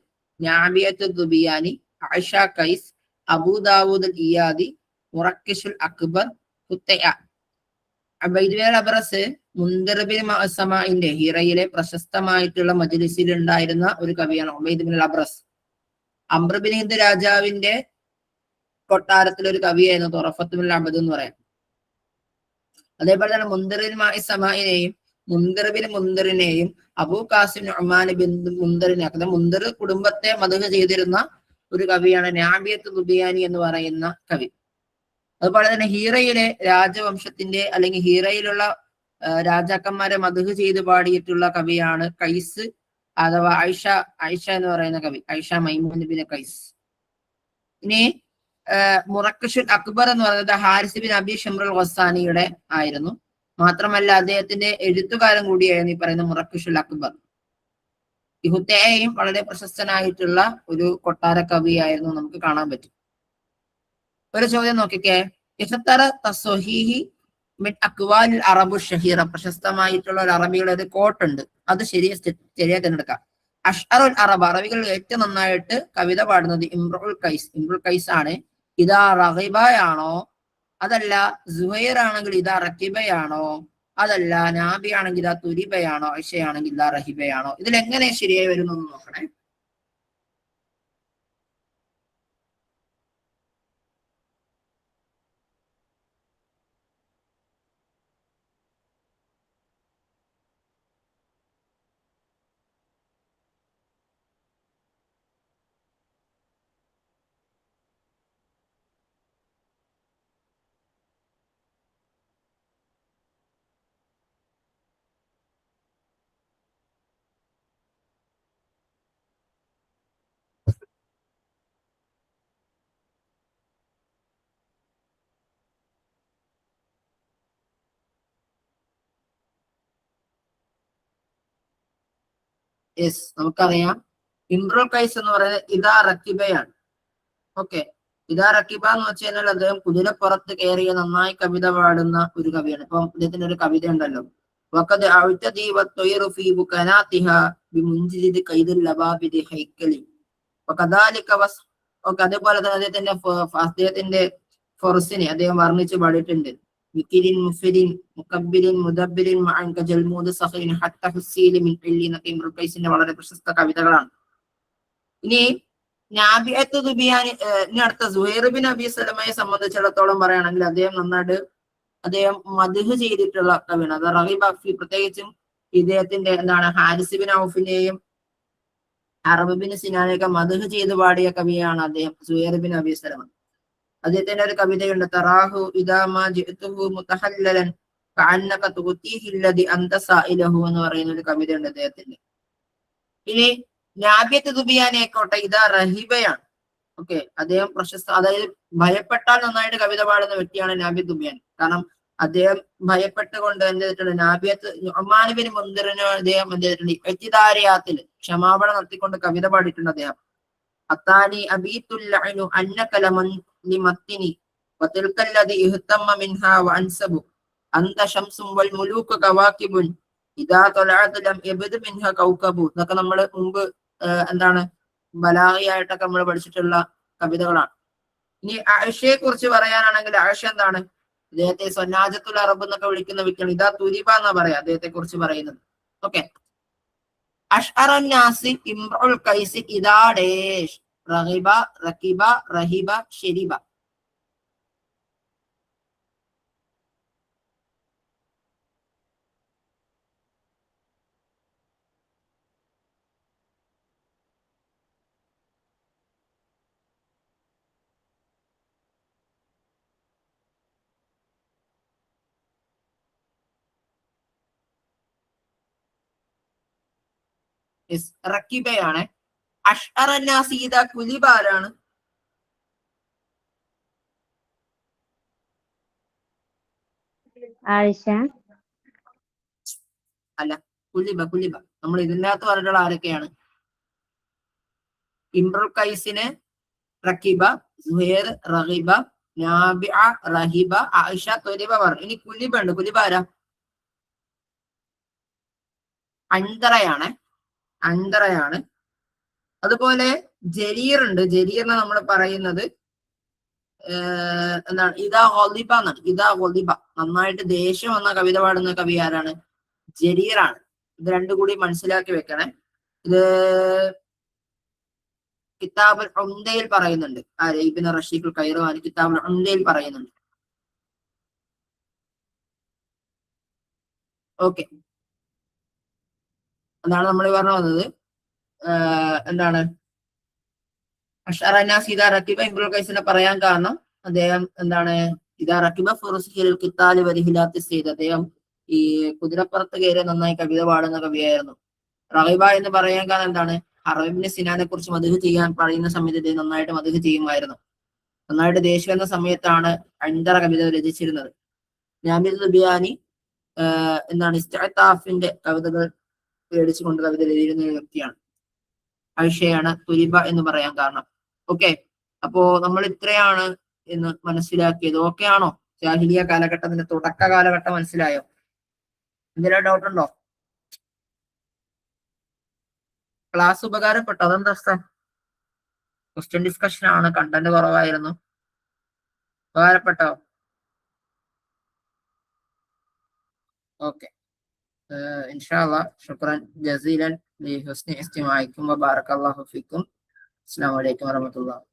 നാബിയത്ത് ദുബിയാനി, ആയിഷ കൈസ്, അബൂ ദാവൂദ് അൽ ഇയാദി, മുറക്കിഷുൽ അക്ബർ, ഹുത്തയ. ഉബൈദ് ബിൻ അൽ അബറസ് മുൻദിർ ബിൻ സമാഇന്റെ ഹിറയിലെ പ്രശസ്തമായിട്ടുള്ള മജ്ലിസിൽ ഉണ്ടായിരുന്ന ഒരു കവിയാണ് ഉബൈദ് ബിൻ അൽ അബറസ്. അംർ ബിൻ ഹിന്ദ് രാജാവിന്റെ കൊട്ടാരത്തിലെ ഒരു കവിയായിരുന്നു തൊറഫത്ത് ബിൻ അൽ അബ്ദ് എന്ന് പറയാം. അതേപോലെ തന്നെ മുൻദിറിൻ സമാഇനെയും മുൻദിർ ബിൻ മുൻദിറിനെയും അബൂ ഖാസിം നുഅ്മാൻ ബിൻ മുൻദിറിനെ, അതായത് മുൻദിർ കുടുംബത്തെ മദ്ഹ് ചെയ്തിരുന്ന ഒരു കവിയാണ് നാബിയത്ത് ദുബിയാനി എന്ന് പറയുന്ന കവി. അതുപോലെ തന്നെ ഹീറയിലെ രാജവംശത്തിന്റെ അല്ലെങ്കിൽ ഹീറയിലുള്ള രാജാക്കന്മാരെ മദ്ഹ് ചെയ്ത് പാടിയിട്ടുള്ള കവിയാണ് കൈസ് അഥവാ ഐഷ എന്ന് പറയുന്ന കവി, ഐഷ മൈമൂൻ ബിൻ കൈസ്. ഇനി മുറക്കിഷുൽ അക്ബർ എന്ന് പറയുന്നത് ഹാരിസ് ബിൻ അബി ഷംറുൽ ഖസ്സാനിയുടെ ആയിരുന്നു. മാത്രമല്ല അദ്ദേഹത്തിന്റെ എഴുത്തുകാരൻ കൂടിയായിരുന്നു ഈ പറയുന്ന മുറക്കിഷുൽ അക്ബർ. ഇഹുത്തയും വളരെ പ്രശസ്തനായിട്ടുള്ള ഒരു കൊട്ടാര കവിയായിരുന്നു, നമുക്ക് കാണാൻ പറ്റും. ഒരു ചോദ്യം നോക്കിക്കേ. ഇഖ്തറ തസ്വഹീഹി മിൻ അക്വാലിൽ അറബു ഷഹീറ, പ്രശസ്തമായിട്ടുള്ള ഒരു അറബിയുടെ ഒരു കോട്ടുണ്ട്, അത് ശരിയായി തിരഞ്ഞെടുക്കാം. അഷ്അറുൽ അറബ്, അറബികളിൽ ഏറ്റവും നന്നായിട്ട് കവിത പാടുന്നത് ഇംറുൽ കൈസ്, ഇംറുൽ കൈസ് ആണ്. ഇതാ റഹിബയാണോ, അതല്ല സുഹൈർ ആണെങ്കിൽ ഇതാ റക്കിബയാണോ, അതല്ല നാബി ആണെങ്കിൽ ഇതാ തുരിബയാണോ, ഐഷയാണെങ്കിൽ ഇതാ റഹിബയാണോ? ഇതിൽ എങ്ങനെ ശരിയായി വരുന്നു നോക്കണേ. യെസ്, നമുക്കറിയാം ഇംറുൽ കൈസ് എന്ന് പറയുന്നത് ഇതാ റക്കിബയാണ്. ഓക്കെ, ഇതാ റക്കിബ എന്ന് വെച്ച് കഴിഞ്ഞാൽ അദ്ദേഹം കുതിരപ്പുറത്ത് കയറിയ നന്നായി കവിത പാടുന്ന ഒരു കവിയാണ്. ഇപ്പൊ അദ്ദേഹത്തിന്റെ ഒരു കവിത ഉണ്ടല്ലോ, അതേപോലെ തന്നെ അദ്ദേഹത്തിന്റെ ഫൊറസിനെ അദ്ദേഹം വർണ്ണിച്ച് പാടിയിട്ടുണ്ട്. വളരെ പ്രശസ്ത കവിതകളാണ്. ഇനി നാബിയത്ത് ദുബിയാനി, ഇനി അടുത്ത സുഹൈർ ബിൻ അബി സലമയെ സംബന്ധിച്ചിടത്തോളം പറയുകയാണെങ്കിൽ അദ്ദേഹം മദ്ഹ് ചെയ്തിട്ടുള്ള കവിയാണ്. അത് റഗീബ് അഫി, പ്രത്യേകിച്ചും ഇദ്ദേഹത്തിന്റെ എന്താണ് ഹാരിസ് ബിൻ ഔഫിനെയും അറബ് ബിൻ സിനാനെയൊക്കെ മദ്ഹ് ചെയ്ത് പാടിയ കവിയാണ് അദ്ദേഹം, സുഹൈർ ബിൻ അബി സലമ. അദ്ദേഹത്തിന്റെ ഒരു കവിതയുണ്ട്, തറാഹു ഇദാ മാ ജിഅ്തുഹു മുതഹല്ലലൻ കഅന്നക തുഅതീഹി അല്ലദി അൻത സായിലഹു എന്ന് പറയുന്ന ഒരു കവിതയുണ്ട് അദ്ദേഹത്തിന്റെ. ഇനി നാബിയത്ത് ദുബിയാനി ആയിക്കോട്ടെ, ഇതാ റഹിബയാണ്. ഓക്കെ, അദ്ദേഹം പ്രശസ്ത, അതായത് ഭയപ്പെട്ടാൽ നന്നായിട്ട് കവിത പാടുന്ന വ്യക്തിയാണ് നാബിയത്ത് ദുബിയാനി. കാരണം അദ്ദേഹം ഭയപ്പെട്ടുകൊണ്ട് എന്ത് ചെയ്തിട്ടുണ്ട്, നാബിയത്ത് നുഅ്മാൻ ബിൻ മുൻദിറിനെ അദ്ദേഹം എന്ത് ചെയ്തിട്ടുണ്ട്, ഇഅ്തിദാരിയാത്തിൽ ക്ഷമാപണം നടത്തിക്കൊണ്ട് കവിത പാടിയിട്ടുണ്ട് അദ്ദേഹം. അത്താനി അബീതുല്ലഅനു അന്നക ലമൻ ലിമത്തിനി വതിൽക്കല്ലദി ഇഹ്തമ്മ മിൻഹാ വഅൻസബു അന്ത ശംസും വൽ മുലൂകു കവാകിബുൻ ഇദാ തൊലഅത ലം യബ്ദു മിൻഹാ കൗകബു. ഇതൊക്കെ നമ്മൾ മുമ്പ് എന്താണ് ബലാഗിയായിട്ടൊക്കെ നമ്മൾ പഠിച്ചിട്ടുള്ള കവിതകളാണ്. ഇനി ആയിഷയെ കുറിച്ച് പറയാനാണെങ്കിൽ ആയിഷ എന്താണ്, അദ്ദേഹത്തെ സന്നാജത്തുൽ അറബ് എന്നൊക്കെ വിളിക്കുന്ന വ്യക്തിയാണ്. ഇതാ തുരിബ എന്നാ പറയാ അദ്ദേഹത്തെ കുറിച്ച് പറയുന്നത്. ഓക്കെ, അഷ്അറന്നാസി ഇംറുൽ കൈസി ഇദാ ഡേഷ് റഗിബ റകിബ റഹിബ ഷരിബ. റക്കിബയാണ്. അഷ്അറന്നാസീദ കുലിബ ആരാണ്? ആയിഷ. അല്ല, കുലിബ കുലിബ. നമ്മൾ ഇതിനകത്ത് പറഞ്ഞിട്ടുള്ള ആരൊക്കെയാണ്? ഇംറുൽ ഖൈസിന് റക്കിബ, സുഹൈർ റഗിബ, നാബിഅ റഹിബ, ആയിഷ തൊലിബ പറഞ്ഞു. ഇനി കുലിബ ഉണ്ട്. കുലിബ ആരാ? അൻതറയാണ്. അൻതറയാണ്. അതുപോലെ ജരീർ ഉണ്ട്. ജരീറിനെ നമ്മൾ പറയുന്നത് എന്താണ്? ഇതാ ഗളിബ എന്നാണ്. ഇതാ ഗളിബ, നന്നായിട്ട് ദേഷ്യം വന്ന കവിത പാടുന്ന കവി ആരാണ്? ജരീറാണ്. ഇത് രണ്ടും കൂടി മനസ്സിലാക്കി വെക്കണേ. ഇത് കിതാബുൽ ഉംദയിൽ പറയുന്നുണ്ട്. ആര്? ഇബ്നു റഷീദുൽ ഖൈറവാനി കിതാബുൽ ഉംദയിൽ പറയുന്നുണ്ട്. ഓക്കെ, അതാണ് നമ്മൾ പറഞ്ഞു വന്നത്. എന്താണ് അഷ്അറന്നാസ് ഇദാ റക്കിബ ഇംറുൽ ഖൈസിനെ പറയാൻ കാരണം അദ്ദേഹം എന്താണ്? ഇദാ റക്കിബ ഫുർസിഹിൽ ഖിത്താലി വരിഹിലാത്തി സയ്യിദ്, അദ്ദേഹം ഈ കുതിരപ്പുറത്ത് കയറി നന്നായി കവിത പാടുന്ന കവിയായിരുന്നു. റഗിബ എന്ന് പറയാൻ കാരണം എന്താണ്? ഹറബിന്റെ സിനാനെ കുറിച്ച് മദ്ഹ് ചെയ്യാൻ പറയുന്ന സമയത്ത് ഇദ്ദേഹം നന്നായിട്ട് മദ്ഹ് ചെയ്യുമായിരുന്നു. നന്നായിട്ട് ദേഷ്യം എന്ന സമയത്താണ് അൻതറ കവിത രചിച്ചിരുന്നത്. നാബിൽ ദുബിയാനി എന്താണ് ഇസ്തിഅതാഫിന്റെ കവിതകൾ പേടിച്ചുകൊണ്ട് കവിത എഴുതുന്ന ഒരു വ്യക്തിയാണ്. ആയിഷയാണ് തുലിബ എന്ന് പറയാൻ കാരണം. ഓക്കെ, അപ്പോ നമ്മൾ ഇത്രയാണ് എന്ന് മനസ്സിലാക്കിയത്. ഓക്കെ ആണോ? ജാഹിലിയ കാലഘട്ടത്തിന്റെ തുടക്ക കാലഘട്ടം മനസ്സിലായോ? എന്തെങ്കിലും ഡൗട്ട് ഉണ്ടോ? ക്ലാസ് ഉപകാരപ്പെട്ടോ? അതെന്താ അവസ്ഥ? ക്വസ്റ്റ്യൻ ഡിസ്കഷൻ ആണ്, കണ്ടന്റ് കുറവായിരുന്നു. ഉപകാരപ്പെട്ടോ? ഓക്കെ, ഇൻഷാ അല്ലാഹ്. ശുക്രൻ ജസീലൻ ലി ഹുസ്നി ഇസ്തിമാഇക്കും വബാറകല്ലാഹു ഫീക്കും. അസ്സലാമു അലൈക്കും വറഹ്മത്തുള്ളാഹി.